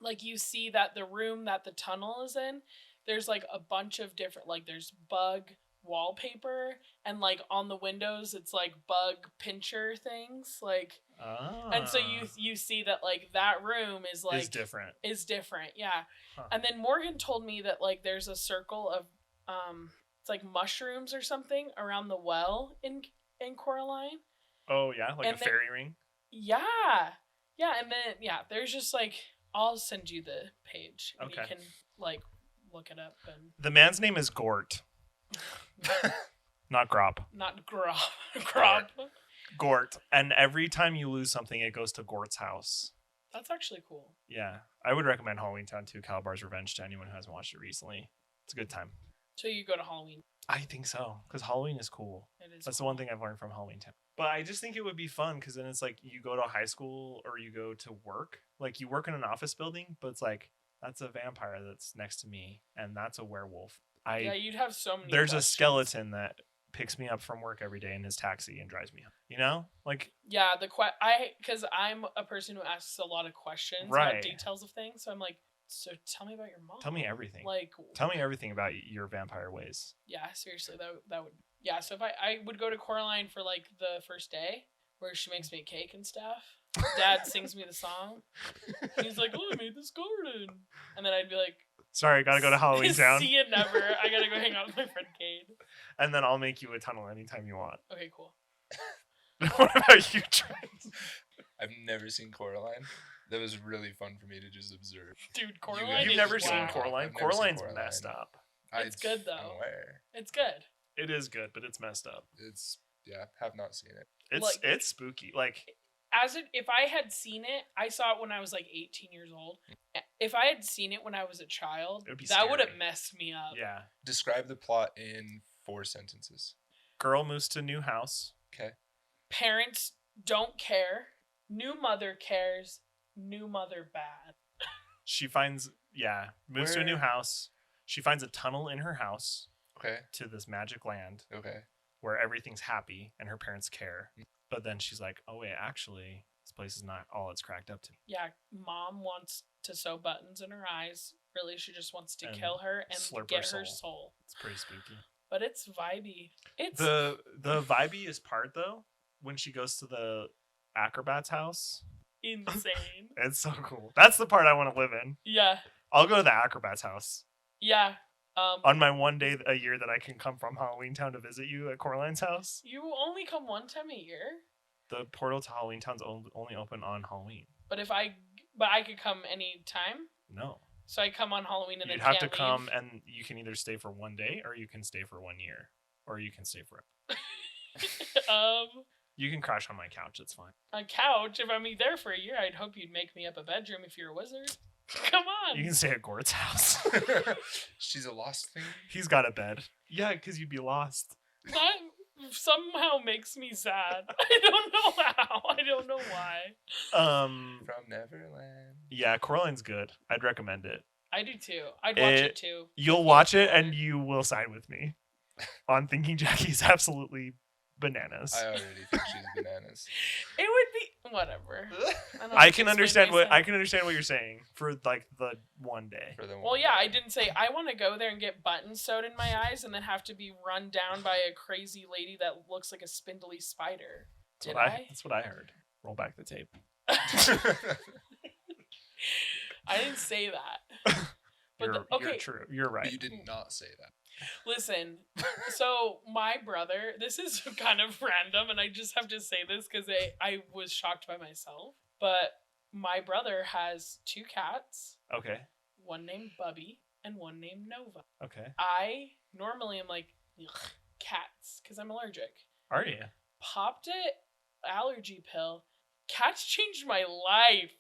like you see that the room that the tunnel is in, there's like a bunch of different, like there's bug wallpaper, and like on the windows it's like bug pincher things, like, and so you see that like that room is like is different. Yeah. Huh. And then Morgan told me that like there's a circle of it's like mushrooms or something around the well in Coraline. Oh yeah, like and a fairy ring. Yeah, and then there's just like, I'll send you the page and you can like look it up. And the man's name is Gort. Not Grop. Not Grop. Gort. And every time you lose something, it goes to Gort's house. That's actually cool. Yeah. I would recommend Halloween Town 2, Calabar's Revenge to anyone who hasn't watched it recently. It's a good time. So you go to Halloween? I think so, because Halloween is cool. That's the one thing I've learned from Halloween Town. But I just think it would be fun, because then it's like you go to high school or you go to work. Like you work in an office building, but it's like, that's a vampire that's next to me, and that's a werewolf. You'd have so many There's questions. A skeleton that picks me up from work every day in his taxi and drives me home. You know? Like, yeah, because I'm a person who asks a lot of questions about details of things, so I'm like, so tell me about your mom. Tell me everything. Like, tell me everything about your vampire ways. Yeah, seriously, that would. Yeah, so if I would go to Coraline for like the first day, where she makes me a cake and stuff. Dad sings me the song. He's like, "Oh, I made this garden," and then I'd be like, "Sorry, gotta go to Halloween Town. See you never. I gotta go hang out with my friend Cade." And then I'll make you a tunnel anytime you want. Okay, cool. What about you, Trent? I've never seen Coraline. That was really fun for me to just observe. Dude, Coraline. You've never seen Coraline? Coraline's messed up. It's good though. I'm aware. It's good. It is good, but it's messed up. Have not seen it. It's spooky. Like, if I had seen it, I saw it when I was like 18 years old. If I had seen it when I was a child, that would have messed me up. Yeah. Describe the plot in 4 sentences. Girl moves to new house. Okay. Parents don't care. New mother cares. New mother bad. She moves to a new house. She finds a tunnel in her house. Okay. To this magic land. Okay. Where everything's happy and her parents care. But then she's like, oh wait, actually, this place is not all it's cracked up to be. Yeah, mom wants to sew buttons in her eyes. Really, she just wants to kill her and get her soul. It's pretty spooky. But it's vibey. It's the vibey-est part though, when she goes to the acrobat's house. Insane. It's so cool. That's the part I want to live in. Yeah. I'll go to the acrobat's house. Yeah. On my one day a year that I can come from Halloween Town to visit you at Coraline's house. You only come one time a year? The portal to Halloween Town's only open on Halloween. But I could come any time? No. So I come on Halloween and You'd then have can't to come leave? and you can either stay for one day or you can stay for 1 year. Or you can stay forever. You can crash on my couch, it's fine. A couch? If I'm there for a year, I'd hope you'd make me up a bedroom if you're a wizard. Come on. You can stay at Gort's house. She's a lost thing? He's got a bed. Yeah, because you'd be lost. That somehow makes me sad. I don't know how. I don't know why. From Neverland. Yeah, Coraline's good. I'd recommend it. I do too. I'd watch it too. You'll watch it and you will side with me on thinking Jackie's absolutely bananas. I already think she's bananas. It would be whatever. I can understand what you're saying for like the one day. Well, yeah, I didn't say I want to go there and get buttons sewed in my eyes and then have to be run down by a crazy lady that looks like a spindly spider. That's what I heard. Roll back the tape. I didn't say that. But you're true. You're right. But you did not say that. Listen, so my brother, this is kind of random, and I just have to say this because I was shocked by myself. But my brother has 2 cats. Okay. One named Bubby and one named Nova. Okay. I normally am like, ugh, cats, because I'm allergic. Are you? Popped it, allergy pill. Cats changed my life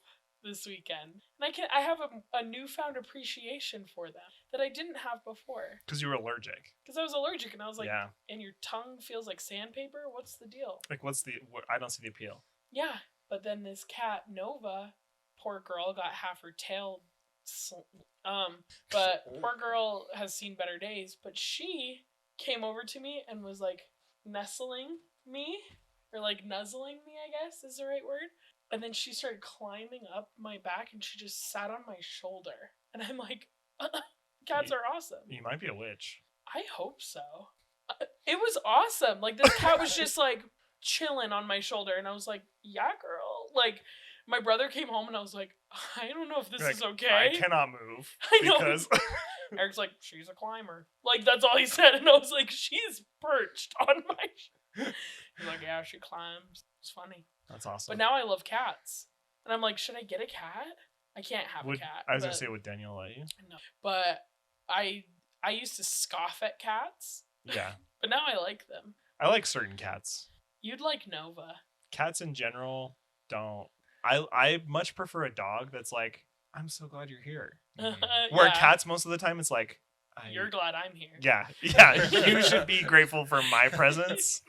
this weekend. And I have a newfound appreciation for them that I didn't have before. Because you were allergic. Because I was allergic, and I was like, yeah. And your tongue feels like sandpaper? What's the deal? Like, I don't see the appeal. Yeah, but then this cat, Nova, poor girl, got half her tail. But poor girl has seen better days, but she came over to me and was like nestling me, or like nuzzling me, I guess is the right word. And then she started climbing up my back and she just sat on my shoulder. And I'm like, cats are awesome. You might be a witch. I hope so. It was awesome. Like, this cat was just like chilling on my shoulder, and I was like, yeah, girl. Like, my brother came home, and I was like, I don't know if this is okay. I cannot move. I know. Because Eric's like, she's a climber. Like, that's all he said, and I was like, she's perched on my. He's like, yeah, she climbs. It's funny. That's awesome. But now I love cats, and I'm like, should I get a cat? I can't have a cat. I was gonna say, would Daniel let you? No, but I used to scoff at cats. Yeah. But now I like them. I like certain cats. You'd like Nova. Cats in general don't. I much prefer a dog that's like, I'm so glad you're here. Where Yeah. cats, most of the time, it's like, You're glad I'm here. Yeah. You should be grateful for my presence.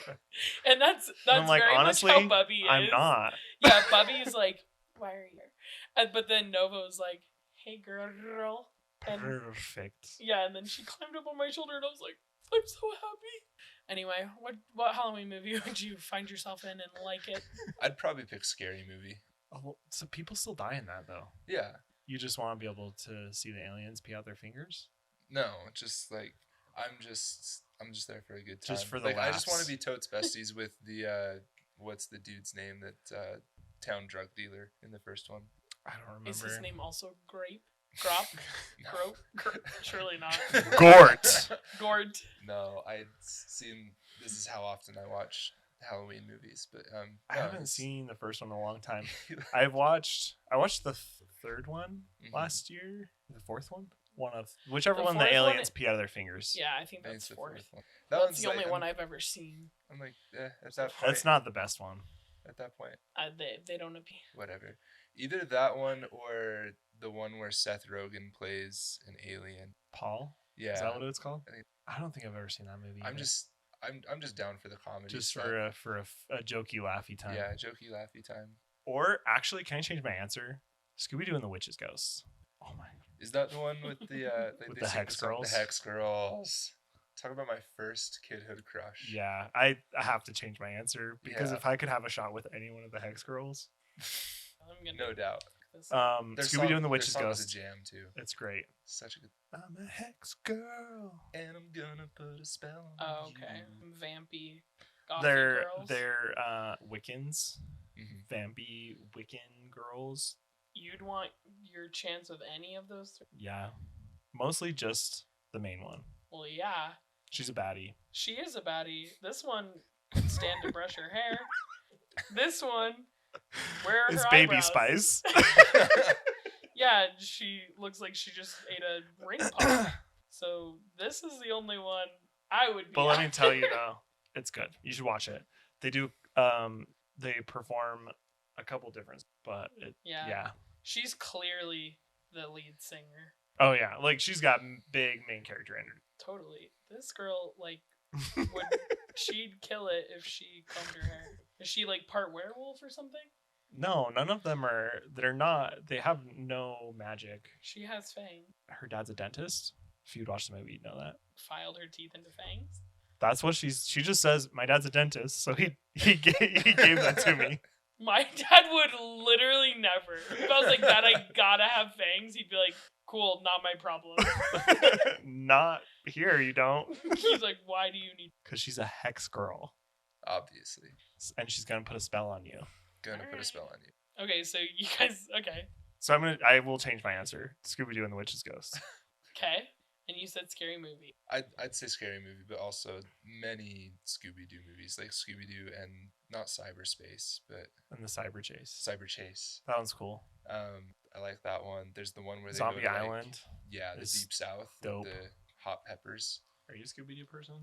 And that's I'm like, very honestly, much how Bubby is. I'm not. Yeah, Bubby's like, why are you here? But then Nova was like, hey, girl. And, Perfect. yeah, and then she climbed up on my shoulder, and I was like, I'm so happy. Anyway, what Halloween movie would you find yourself in and like it? I'd probably pick Scary Movie. Oh, so people still die in that, though. Yeah. You just want to be able to see the aliens pee out their fingers? No, just like I'm just there for a good time. Just for the like, I just want to laughs. be totes besties with the what's the dude's name that town drug dealer in the first one? I don't remember. Is his name also Grape? Grop? Grope? Surely not. Gort. Gort. No, I'd seen. This is how often I watch Halloween movies, but I no, haven't it's- seen the first one in a long time. I watched the third one last year. The fourth one? Whichever The one the fourth one aliens pee out of their fingers. Yeah, I think I think that's it's the fourth. one. That That's one's the only like, one I've ever seen. I'm like, at that point. That's not the best one. At that point, They don't appear. whatever. Either that one or the one where Seth Rogen plays an alien. Paul? Yeah, Is that what it's called? I think- I don't think I've ever seen that movie. I'm either. just down for the comedy. Just stuff. for a jokey, laughy time. Yeah, jokey, laughy time. Or actually, can I change my answer? Scooby Doo and the Witch's Ghost. Oh my. Is that the one with the With they the sing Hex song, Girls? The Hex Girls. Talk about my first kidhood crush. Yeah, I have to change my answer because Yeah. if I could have a shot with any one of the Hex Girls, I'm gonna No doubt. this. Their Scooby Doo and the their Witch's song was Ghost. a jam too. It's great. Such a good. I'm a Hex Girl. And I'm gonna put a spell on Oh, okay. you. Vampy. Gothy They're girls. Wiccans, Mhm. vampy Wiccan girls. You'd want your chance with any of those three? Yeah, mostly just the main one. Well, yeah. She's a baddie. She is a baddie. This one could stand to brush her hair. This one, where are It's her Baby eyebrows? Spice. Yeah, she looks like she just ate a ring pop. So this is the only one I would be. But let me after. tell you though, it's good. You should watch it. They do. They perform a couple different, but yeah. She's clearly the lead singer. Oh yeah, like she's got big main character energy. Totally. This girl, like, she'd kill it if she combed her hair. Is she like part werewolf or something? No, none of them are. They're not. They have no magic. She has fangs. Her dad's a dentist. If you'd watch the movie, you'd know that. Filed her teeth into fangs. That's what she just says. My dad's a dentist, so he gave that to me. My dad would literally never. If I was like, Dad, I gotta have fangs, he'd be like, cool, not my problem. Not here, you don't. He's like, why do you need? Because she's a hex girl, Obviously, and she's gonna put a spell on you. gonna put a Alright. spell on you. Okay, so you guys, okay. So I will change my answer. Scooby Doo and the Witch's Ghost. Okay. And you said scary movie. I'd say Scary Movie, but also many Scooby Doo movies, like Scooby Doo and not Cyberspace, but And the Cyber Chase. Cyber Chase. That one's cool. I like that one. There's the one where they Zombie go to, like, Island. yeah, the is Deep South, dope. with the hot peppers. Are you a Scooby Doo person?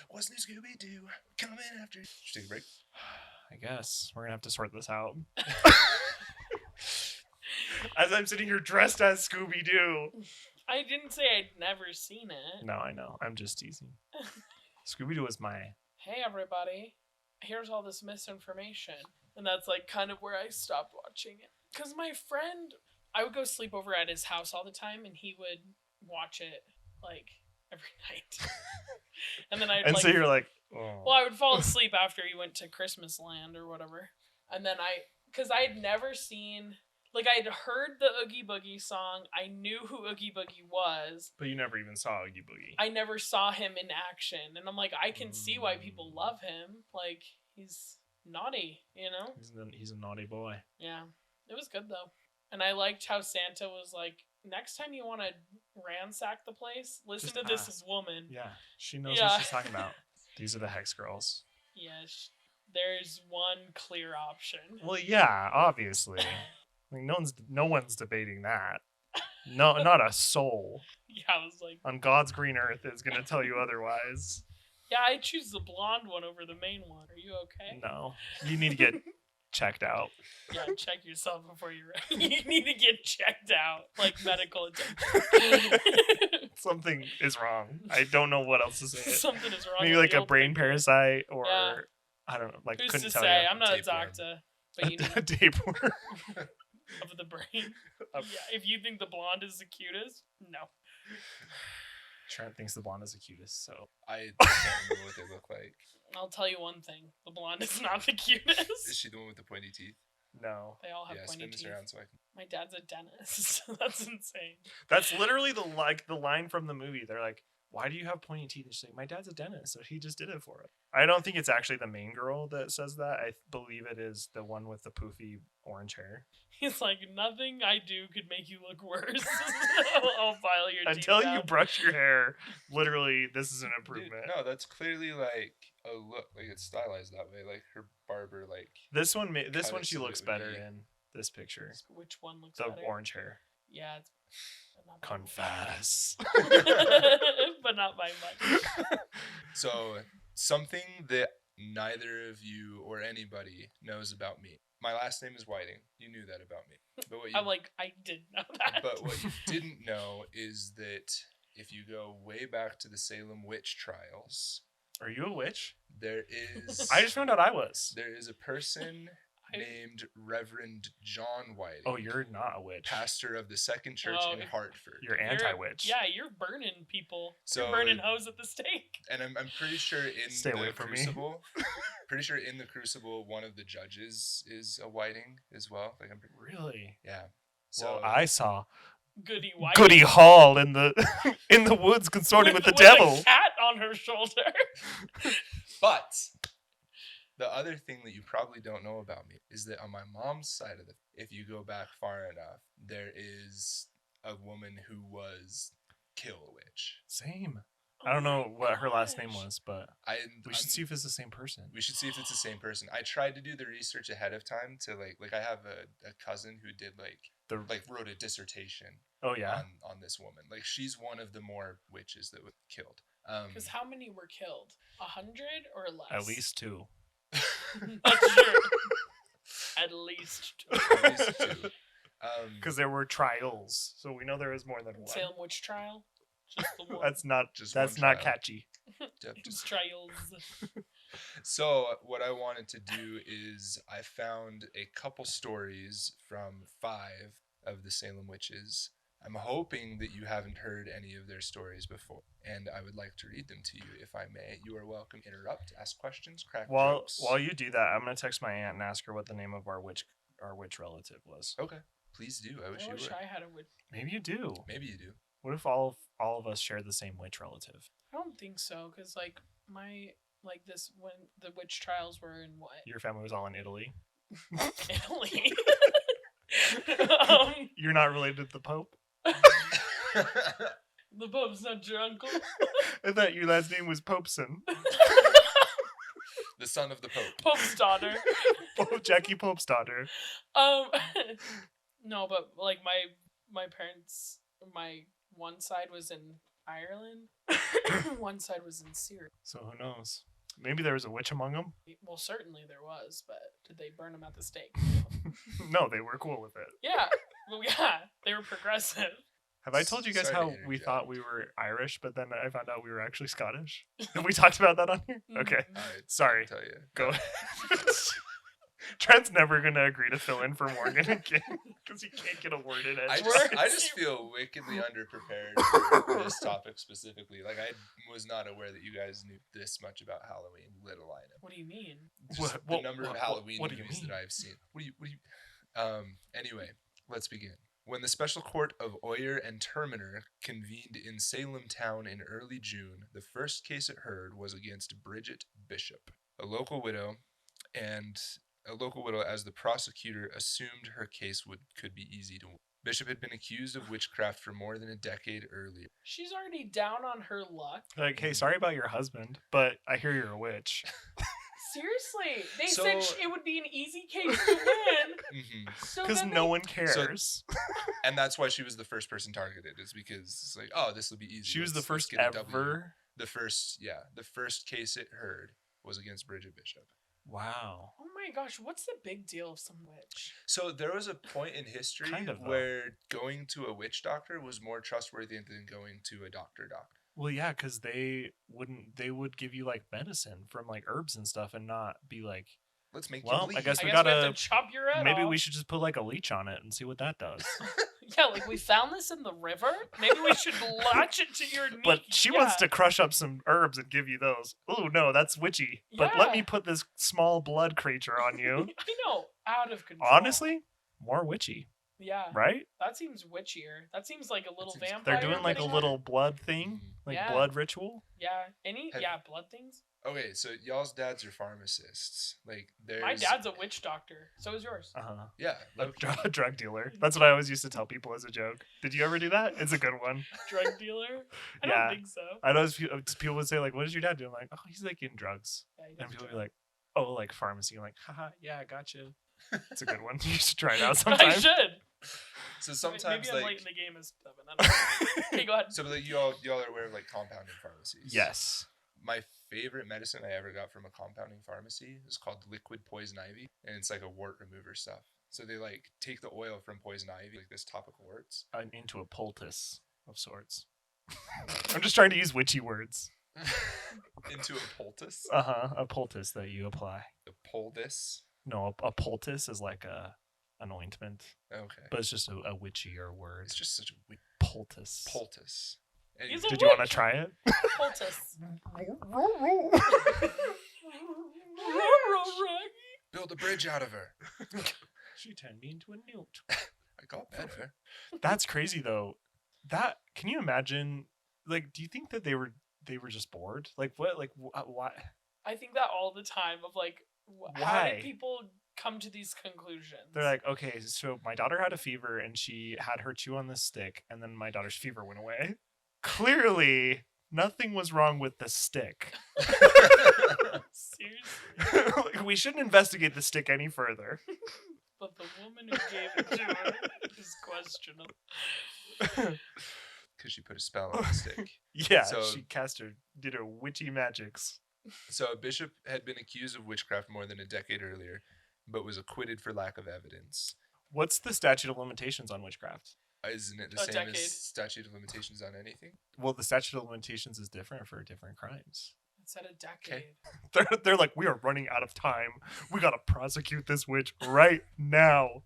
What's new, Scooby Doo? Coming after. Should we take a break? I guess we're gonna have to sort this out. As I'm sitting here dressed as Scooby Doo. I didn't say I'd never seen it. No, I know. I'm just teasing. Scooby Doo is my. Hey, everybody. Here's all this misinformation. And that's like kind of where I stopped watching it. Because my friend, I would go sleep over at his house all the time and he would watch it like every night. And then I'd And like, so you're like, oh. well, I would fall asleep after he went to Christmas Land or whatever. And then because I had never seen, Like, I'd heard the Oogie Boogie song. I knew who Oogie Boogie was. But you never even saw Oogie Boogie. I never saw him in action. And I'm like, I can see why people love him. Like, he's naughty, you know? He's a naughty boy. Yeah. It was good, though. And I liked how Santa was like, next time you want to ransack the place, listen Just to this ask. woman. Yeah, she knows what she's talking about. These are the Hex Girls. Yes. There's one clear option. Well, yeah, obviously. I mean, no one's debating that. No, not a soul Yeah, I was like, on God's green earth is going to tell you otherwise. yeah, I choose the blonde one over the main one. Are you okay? No, you need to get checked out. Yeah, check yourself before you're ready. You need to get checked out, like medical attention. Something is wrong. I don't know what else to say. Something is wrong. Maybe with like the a old brain thinker. parasite, or Yeah. I don't know. Like, Who's couldn't to tell say? you. I'm not a Tapeworm. doctor, but you A know, tapeworm. of the brain. Of- Yeah, if you think the blonde is the cutest, no. Trent thinks the blonde is the cutest, so I can't remember what they look like. I'll tell you one thing: the blonde is not the cutest. Is she the one with the pointy teeth? no. They all have Yeah, pointy spin this teeth. around so I can. My dad's a dentist. That's insane. That's literally the line from the movie. They're like, "Why do you have pointy teeth?" And she's like, "My dad's a dentist, so he just did it for us." I don't think it's actually the main girl that says that. I believe it is the one with the poofy orange hair. He's like, nothing I do could make you look worse. I'll file your Until teeth you out. brush your hair, literally, this is an Dude, improvement. no, that's clearly like a look. Like it's stylized that way. Like her barber, like This one, this Cut one, it she so looks it would better be- in this picture. Which one looks The better? orange hair. Yeah, it's not by Confess. much. But not by much. so something that neither of you or anybody knows about me. My last name is Whiting. You knew that about me. But what you I'm like, I did know that. But what you didn't know is that if you go way back to the Salem witch trials, Are you a witch? there is I just found out I was. there is a person named Reverend John Whiting, Oh, you're not a witch. pastor of the Second Church Oh, in Hartford. You're anti-witch. Yeah, you're burning people. So- You're burning hoes at the stake. And I'm pretty sure in Stay away the from me. Crucible, pretty sure in the Crucible, one of the judges is a Whiting as well. Like I'm pretty, Really? yeah. So Well, I saw Goody White. Goody Hall in the in the woods consorting with the devil. a cat on her shoulder. But the other thing that you probably don't know about me is that on my mom's side of the, if you go back far enough, there is a woman who was Kill a Witch. Same. Oh I don't know my what her last name gosh. was, but we should I'm- see if it's the same person. We should see if it's the same person. I tried to do the research ahead of time to like I have a cousin who did wrote a dissertation Oh yeah. on this woman. Like she's one of the more witches that was killed. Because how many were killed? 100 or less? At least 2. That's true. At least two. at least 2. Because there were trials, so we know there is more than one. Salem witch trial. Just the one. That's not Just that's one not trial. catchy. Just trials. So what I wanted to do is I found a couple stories from 5 of the Salem witches. I'm hoping that you haven't heard any of their stories before, and I would like to read them to you if I may. You are welcome to interrupt, ask questions, crack While jokes. while you do that, I'm gonna text my aunt and ask her what the name of our witch relative was. Okay, please do. I wish I you wish would. I had a witch. Maybe you do. Maybe you do. What if all of us share the same witch relative? I don't think so, because like this when the witch trials were in what? Your family was all in Italy. Italy. You're not related to the Pope? The Pope's not your uncle. I thought your last name was Popeson. The son of the Pope. Pope's daughter. Jackie Pope's daughter. No, but like my parents, my one side was in Ireland, one side was in Syria. So who knows? Maybe there was a witch among them. Well, certainly there was, but did they burn them at the stake? No, they were cool with it. Yeah, well, yeah, they were progressive. Have I told you guys Sorry to how we interject. thought we were Irish, but then I found out we were actually Scottish? Have we talked about that on here? Okay. Mhm. I Sorry. tell you. Go ahead. Trent's never going to agree to fill in for Morgan again because he can't get a word in I edgewise. just feel wickedly underprepared for this topic specifically. Like I was not aware that you guys knew this much about Halloween. Little I know. What do you mean? Just What- the number of what- Halloween what do you movies mean? that I've seen. What do you? Anyway, Let's begin. When the special court of Oyer and Terminer convened in Salem town in early June, the first case it heard was against Bridget Bishop, a local widow, as the prosecutor assumed her case could be easy to win. Bishop had been accused of witchcraft for more than a decade earlier. She's already down on her luck. Like, hey, sorry about your husband, but I hear you're a witch. Seriously, they So- said it would be an easy case to win. So Because then no one cares. And that's why she was the first person targeted, is because it's like, oh, this will be easy. She was the Let's first get a W. ever. The first case it heard was against Bridget Bishop. Wow. Oh my gosh, what's the big deal of some witch? So there was a point in history Kind of, though. where going to a witch doctor was more trustworthy than going to a doctor. Well, yeah, because they would give you like medicine from like herbs and stuff and not be like, Let's make well, you bleed. I guess I we guess we gotta, have to chop your head maybe off. we should just put like a leech on it and see what that does. Yeah, like we found this in the river. Maybe we should latch it to your knee. But she wants Yeah. to crush up some herbs and give you those. Oh, no, that's witchy. But let me Yeah. put this small blood creature on you. I know, out of control. Honestly, more witchy, yeah, right? that seems witchier. That seems like a little seems- vampire. They're doing like a getting little blood thing, like Yeah. blood ritual. Yeah, Have- blood things. Okay, so y'all's dads are pharmacists. Like, there's My dad's a witch doctor. So is yours. Uh-huh. yeah. A Like, drug dealer. That's what I always used to tell people as a joke. Did you ever do that? It's a good one. Drug dealer? I Yeah. don't think so. I know people would say like, "What does your dad do?" I'm like, "Oh, he's like in drugs." Yeah, he And does people would drugs. be like, "Oh, like pharmacy." I'm like, "Haha, yeah, I gotcha." It's a good one. You should try it out I sometime. should. so sometimes Maybe I'm like late in the game as 7. I don't know. Okay, go ahead. so like y'all are aware of like compounding pharmacies. Yes. My favorite medicine I ever got from a compounding pharmacy is called liquid poison ivy, and it's like a wart remover stuff. So they like take the oil from poison ivy, like this topical warts. Into a poultice of sorts. I'm just trying to use witchy words. Into a poultice. A poultice that you apply. A poultice. No, a poultice is like an ointment, Okay. but it's just a witchier word. It's just such a weird Poultice. poultice. Anyway, He's a Did you want to witch. try it? Poultice. build a bridge out of her. She turned me into a newt. I got better. That's crazy though. Can you imagine? Like, do you think that they were just bored? Like what? Like why? I think that all the time of like, how Why? did people come to these conclusions? They're like, okay, so my daughter had a fever and she had her chew on this stick, and then my daughter's fever went away. Clearly, nothing was wrong with the stick. Seriously. Like, we shouldn't investigate the stick any further. But the woman who gave it to her is questionable. Because she put a spell on the stick. Yeah, So- she did her witchy magics. So Bishop had been accused of witchcraft more than a decade earlier, but was acquitted for lack of evidence. What's the statute of limitations on witchcraft? Isn't it the A same decade. as statute of limitations on anything? Well, the statute of limitations is different for different crimes. It said a decade. They're like, we are running out of time. We gotta prosecute this witch right now.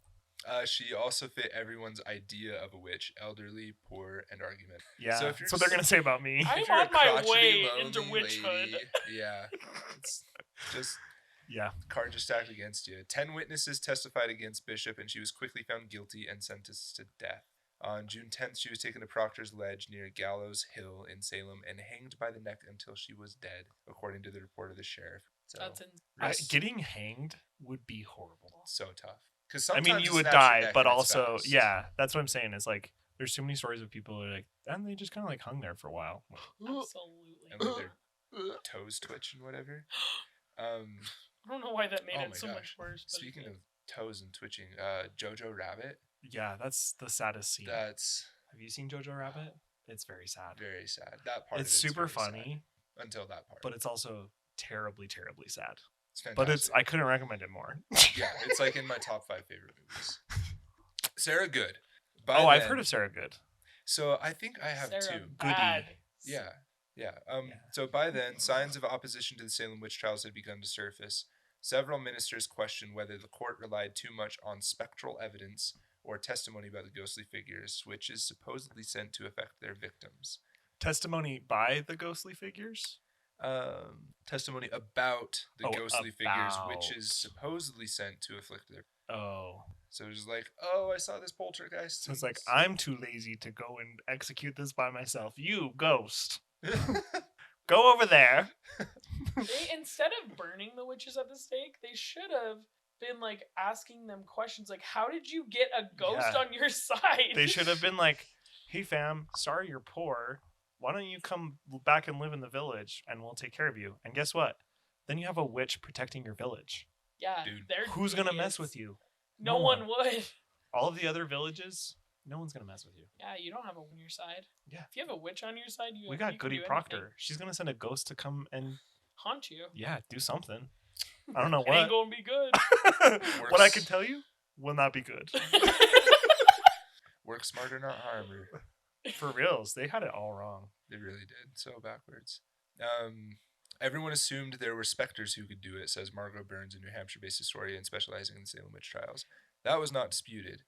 She also fit everyone's idea of a witch: elderly, poor, and argument. Yeah. So So if you're they're just- gonna say about me. I'm If you're a on my crotchety, way into lonely witchhood. lady, yeah, it's just Yeah. cards are stacked against you. 10 witnesses testified against Bishop, and she was quickly found guilty and sentenced to death. On June 10th, she was taken to Proctor's Ledge near Gallows Hill in Salem and hanged by the neck until she was dead, according to the report of the sheriff. So That's in. Getting hanged would be horrible. so tough. Because I mean, you would die, but also, yeah, that's what I'm saying. Is like, there's too many stories of people who are like, and they just kind of like hung there for a while. Absolutely. and like their toes twitch and whatever. I don't know why that made Oh it my so gosh. much worse. But Speaking of toes and twitching, Jojo Rabbit. Yeah, that's the saddest scene. That's Have you seen Jojo Rabbit? It's very sad. very sad. That part. It's of super very sad funny, until that part. but it's also terribly, terribly sad. it's fantastic. But I couldn't recommend it more. Yeah, it's like in my top 5 favorite movies. Sarah Good. I've heard of Sarah Good. So I think I have Sarah 2. Bad. Yeah. Yeah. Yeah. So by then, signs of opposition to the Salem witch trials had begun to surface. Several ministers questioned whether the court relied too much on spectral evidence or testimony about the ghostly figures, which is supposedly sent to affect their victims. Testimony by the ghostly figures? Testimony about the Oh, ghostly figures, which about. is supposedly sent to afflict their. Oh. So it's like, oh, I saw this poltergeist. So it's like, I'm too lazy to go and execute this by myself. You, ghost. Go over there. Instead of burning the witches at the stake, they should have been like asking them questions like, how did you get a ghost Yeah. on your side? They should have been like, hey fam, sorry you're poor. Why don't you come back and live in the village and we'll take care of you? And guess what? Then you have a witch protecting your village. Yeah, Dude. they're Who's going to idiots. mess with you? No one would. All of the other villages, no one's going to mess with you. Yeah, you don't have a on your side. Yeah. If you have a witch on your side, We you got can Goody do Proctor. anything. She's going to send a ghost to come and, Haunt you. yeah, do something. I don't know It what. ain't gonna be good. What I can tell you will not be good. Work smarter, not harder. For reals, they had it all wrong. They really did. So backwards. Everyone assumed there were specters who could do it, says Margot Burns, a New Hampshire-based historian specializing in the Salem witch trials. That was not disputed.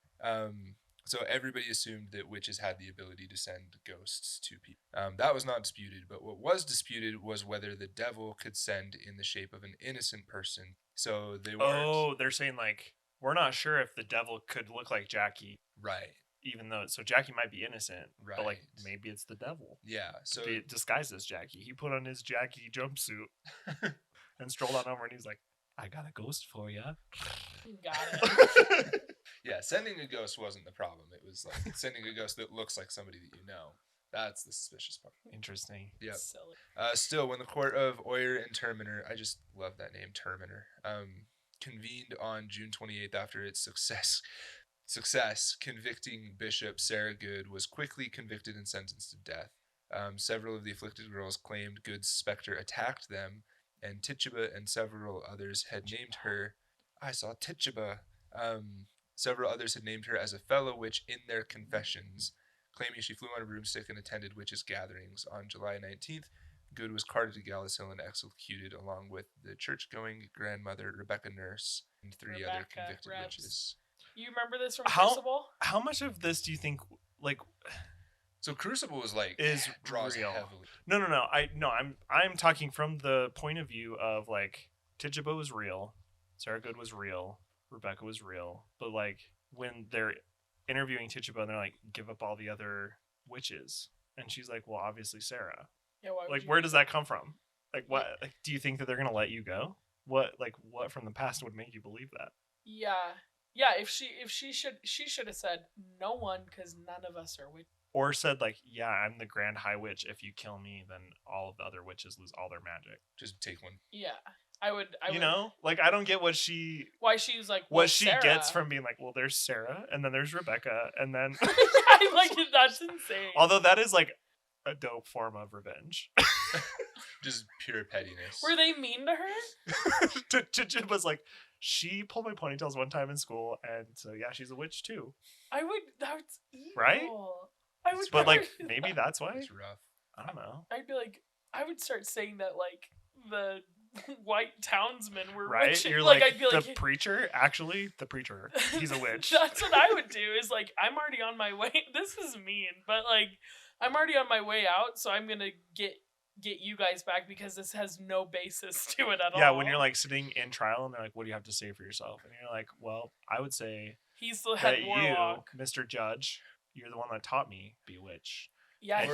So everybody assumed that witches had the ability to send ghosts to people. That was not disputed, but what was disputed was whether the devil could send in the shape of an innocent person. So they weren't... Oh, they're saying like, we're not sure if the devil could look like Jackie, Right. even though, so Jackie might be innocent, but like Right. maybe it's the devil. Yeah, so... Disguised as Jackie. He put on his Jackie jumpsuit and strolled on over and he's like, I got a ghost for ya. Got it. Yeah, sending a ghost wasn't the problem. It was like sending a ghost that looks like somebody that you know. That's the suspicious part. Interesting. Yep. Silly. Still, when the court of Oyer and Terminer, I just love that name, Terminer, convened on June 28th after its success, convicting Bishop Sarah Good was quickly convicted and sentenced to death. Several of the afflicted girls claimed Good's specter attacked them, and Tituba and several others had named her. I saw Tituba. Several others had named her as a fellow witch in their confessions, claiming she flew on a broomstick and attended witches' gatherings. On July 19th, Good was carted to Gallows Hill and executed along with the church-going grandmother Rebecca Nurse and three other Rebecca convicted Rebs. witches. You remember this from How- Crucible? How much of this do you think, like, So Crucible was like is draws real? heavily. No. I'm talking from the point of view of like Tituba was real, Sarah Good was real, Rebecca was real, but like when they're interviewing Tituba and they're like, give up all the other witches, and she's like, well, obviously Sarah. Yeah, why would Like, you- where does that come from? Like, what? Like, do you think that they're gonna let you go? What from the past would make you believe that? Yeah. If she should have said no one, because none of us are witches. Or said like, yeah, I'm the Grand High Witch. If you kill me, then all of the other witches lose all their magic. Just take one. Yeah, I would. You know, like I don't get what she why she was like what she Sarah. gets from being like, well, there's Sarah, and then there's Rebecca, and then I'm like, that's insane. although that is like a dope form of revenge. Just pure pettiness. Were they mean to her? Jim was like, she pulled my ponytails one time in school, and so yeah, she's a witch too. I would. That's evil. Right? I would. But like, never do maybe that. that's why. It's rough. I don't know. I'd be like, I would start saying that like the white townsmen were Right? witches. You're like, I'd be the like, preacher. Actually, the preacher. He's a witch. That's what I would do. Is like, I'm already on my way. This is mean, but like, I'm already on my way out, so I'm gonna get you guys back because this has no basis to it at all. Yeah, when you're like sitting in trial and they're like, what do you have to say for yourself? And you're like, well, I would say he's the head that warlock. you, Mr. Judge, you're the one that taught me be a witch. Yeah,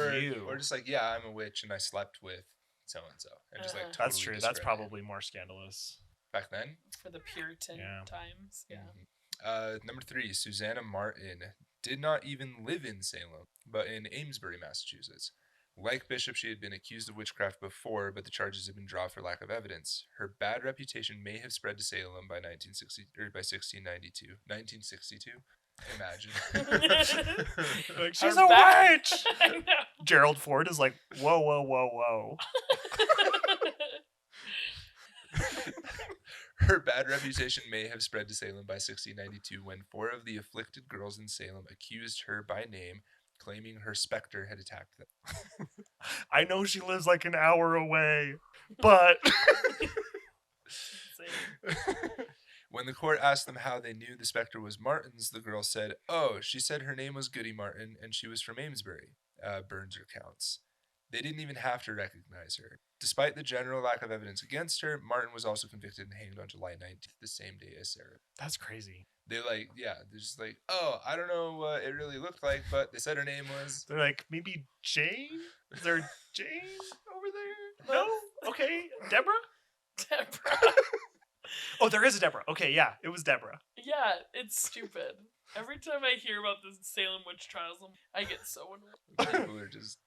Or just like, yeah, I'm a witch and I slept with so and so, and just like Uh-huh. totally That's true. That's discredit it. probably more scandalous. Back then. for the Puritan Yeah. times. Yeah. Number 3, Susanna Martin did not even live in Salem, but in Amesbury, Massachusetts. Like Bishop, she had been accused of witchcraft before, but the charges had been dropped for lack of evidence. Her bad reputation may have spread to Salem by 1692. 1962? Imagine. Like, She's she's a back. witch! I know. Gerald Ford is like, whoa. Her bad reputation may have spread to Salem by 1692 when 4 of the afflicted girls in Salem accused her by name, claiming her specter had attacked them. I know she lives like an hour away, but When the court asked them how they knew the specter was Martin's, the girl said, "Oh, she said her name was Goody Martin and she was from Amesbury," Burns recounts. They didn't even have to recognize her. Despite the general lack of evidence against her, Martin was also convicted and hanged on July 19th, the same day as Sarah. that's crazy. They like, yeah, they're just like, oh, I don't know what it really looked like, but they said her name was. They're like, maybe Jane? Is there Jane over there? No? Okay. Deborah? Deborah. Oh, there is a Deborah. Okay, yeah, it was Deborah. Yeah, it's stupid. Every time I hear about the Salem witch trials, I get so annoyed. People are just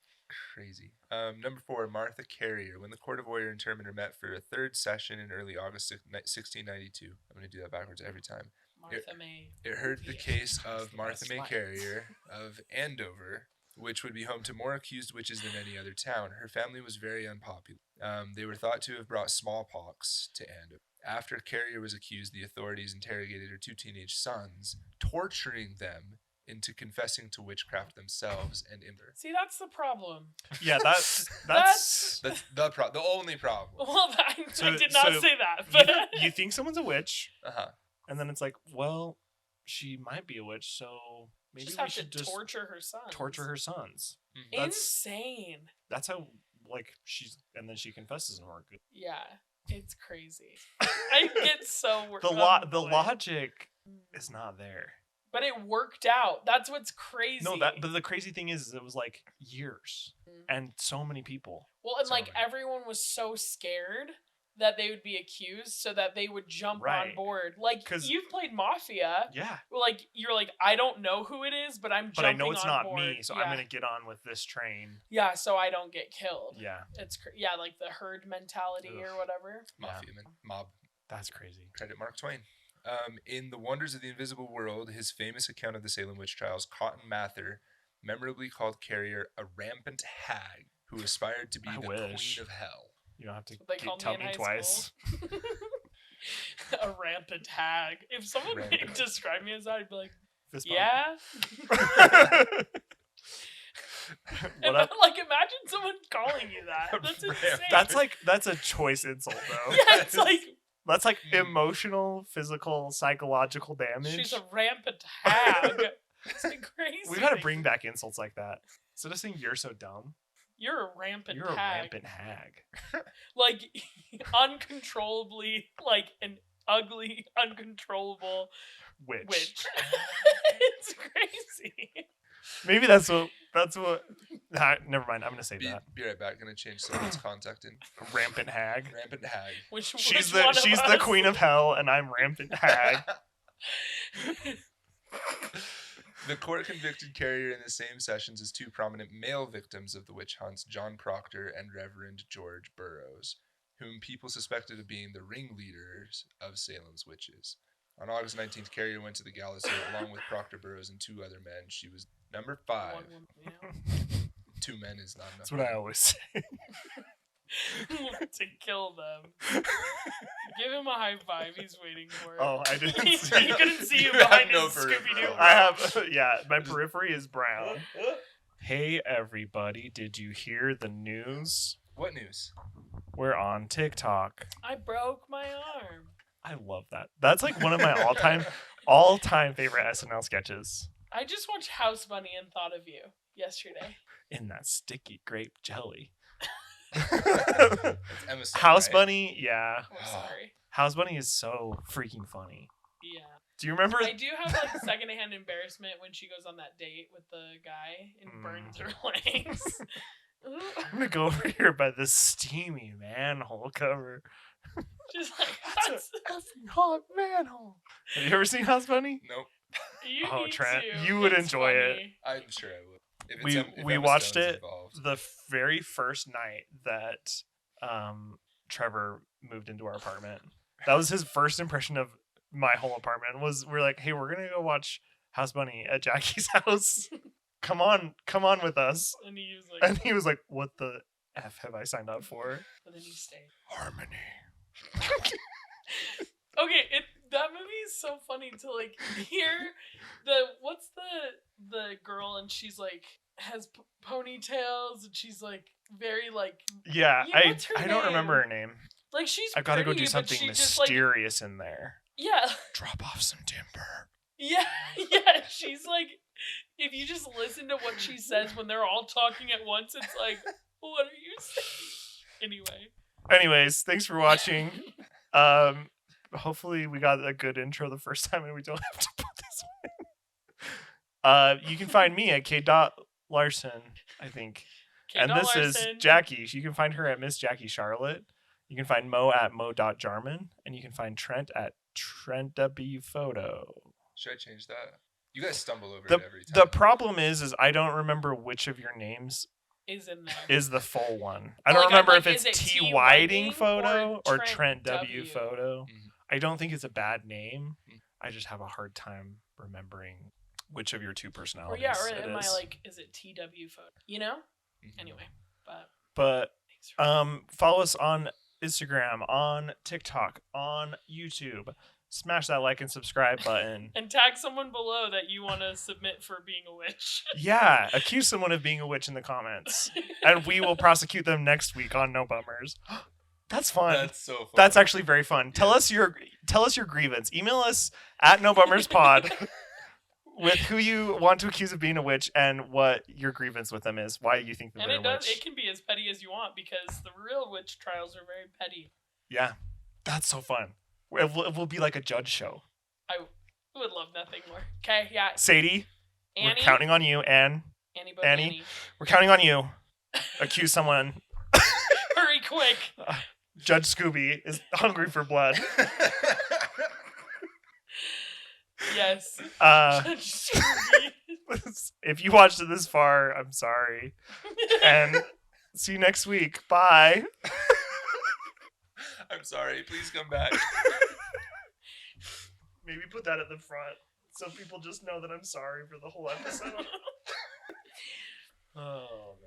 crazy. Number 4, Martha Carrier. When the Court of Oyer and Terminer met for a third session in early August 1692. I'm going to do that backwards every time. Martha May. It heard the case of The Martha best May lines. Carrier of Andover, which would be home to more accused witches than any other town. Her family was very unpopular. They were thought to have brought smallpox to Andover. After Carrier was accused, the authorities interrogated her 2 teenage sons, torturing them into confessing to witchcraft themselves and in her. See, that's the problem. Yeah, that's That's the only problem. Well, I So- did not so say that, but you think someone's a witch, Uh-huh. and then it's like, well, she might be a witch, so maybe just we have should to just torture her son. torture her sons. Mhm. That's Insane. that's how like she's, and then she confesses and we're good. Yeah, it's crazy. I get so The annoyed. logic is not there. But it worked out. That's what's crazy. No, but the crazy thing is it was like years Mhm. and so many people. Well, and So like many. everyone was so scared that they would be accused, so that they would jump on Right. board. Like 'Cause- you've played Mafia. Yeah, Like you're like, I don't know who it is, but I'm but jumping I know it's on not board. me, so yeah. I'm gonna get on with this train. Yeah, so I don't get killed. Yeah, It's yeah, like the herd mentality or Ugh. whatever. Mafia mob. that's crazy. Credit Mark Twain. In The Wonders of the Invisible World, his famous account of the Salem witch trials, Cotton Mather memorably called Carrier a rampant hag who aspired to be I the wish. queen of hell. You don't have to What they called tell me in me high twice. school. A rampant hag. If someone Rampant. described me as that, I'd be like, Fist bump. yeah. Well, that- Like, imagine someone calling you that. That's insane. that's a choice insult though. Yeah, it's like That's like emotional, physical, psychological damage. she's a rampant hag. It's like crazy. We gotta bring back insults like that. Instead of saying you're so dumb, You're a rampant you're a hag. rampant hag. Like uncontrollably, like an ugly, uncontrollable Witch. witch. It's crazy. Maybe that's what. Nah, never mind. I'm gonna say Be that. right back. Gonna change someone's contact in. Rampant hag. Rampant hag. Which She's which one the of the us? queen of hell, and I'm rampant hag. The court convicted Carrier in the same sessions as 2 prominent male victims of the witch hunts, John Proctor and Reverend George Burroughs, whom people suspected of being the ringleaders of Salem's witches. On August 19th, Carrier went to the gallows hill along with Proctor Burroughs and 2 other men. She was number 5. One woman, yeah. 2 men is not enough. That's what I always say. To kill them. Give him a high five. He's waiting for it. Oh, I didn't He see. couldn't see you You have behind no his Scooby-Doo. peripheral. I have. Yeah, my periphery is brown. Hey everybody, did you hear the news? What news? We're on TikTok. I broke my arm. I love that. That's like one of my all-time favorite SNL sketches. I just watched House Bunny and thought of you yesterday. In that sticky grape jelly. It's Emma Stone, House right? Bunny, yeah. We're sorry. House Bunny is so freaking funny. Yeah. Do you remember? I do have like secondhand embarrassment when she goes on that date with the guy and burns her legs. Ooh. I'm gonna go over here by this steamy manhole cover. She's like, That's an effing hot manhole. Have you ever seen House Bunny? Nope. you Oh, need Trent, to. you would It's enjoy it. funny. I'm sure I would. If We- if we Emma watched Stone's it involved. The very first night that Trevor moved into our apartment. That was his first impression of my whole apartment. We're like, hey, we're gonna go watch House Bunny at Jackie's house. Come on with us. And he was like, And he was like, what the F have I signed up for? but then he stayed. Harmony. Okay, that movie is so funny to like hear what's the girl and she's like has ponytails and she's like very like Yeah, Yeah, what's her I don't remember name? her name. like she's I gotta go pretty, do but something she just, like, mysterious in there. yeah. Drop off some timber. Yeah, she's like, if you just listen to what she says when they're all talking at once, it's like, what are you saying? Anyway. Anyways, thanks for watching. hopefully we got a good intro the first time and we don't have to put this one. You can find me at K.Larson, I think. Kate And this is Larson. Jackie. You can find her at Miss Jackie Charlotte. You can find Mo at mo.jarman. And you can find Trent at Trent W Photo. Should I change that? You guys stumble over The, it every time. the problem is I don't remember which of your names Is in there. is the full one. I don't Like, I'm remember like, if it's is it T T. Whiting Whiting Photo or Trent Trent W W? Photo. Mhm. I don't think it's a bad name. Mhm. I just have a hard time remembering which of your two Or personalities yeah, or it am I is. like, is it TW photo? You know? Mhm. Anyway, but But thanks for follow us on Instagram, on TikTok, on YouTube. Smash that like and subscribe button. and tag someone below that you want to submit for being a witch. Yeah, accuse someone of being a witch in the comments, and we will prosecute them next week on No Bummers. That's fun. That's so fun. That's actually very fun. Tell Yeah. us your grievance. Email us at NoBummersPod with who you want to accuse of being a witch and what your grievance with them is. Why you think that And they're it a does. witch. It can be as petty as you want because the real witch trials are very petty. Yeah, that's so fun. It will be like a judge show. I would love nothing more. Okay, yeah. Sadie, Annie, we're counting on you. Annie, Annie. we're counting on you. Accuse someone. Hurry quick. Judge Scooby is hungry for blood. Yes. Judge Scooby. If you watched it this far, I'm sorry. And see you next week. Bye. I'm sorry. Please come back. Maybe put that at the front so people just know that I'm sorry for the whole episode. Oh, man.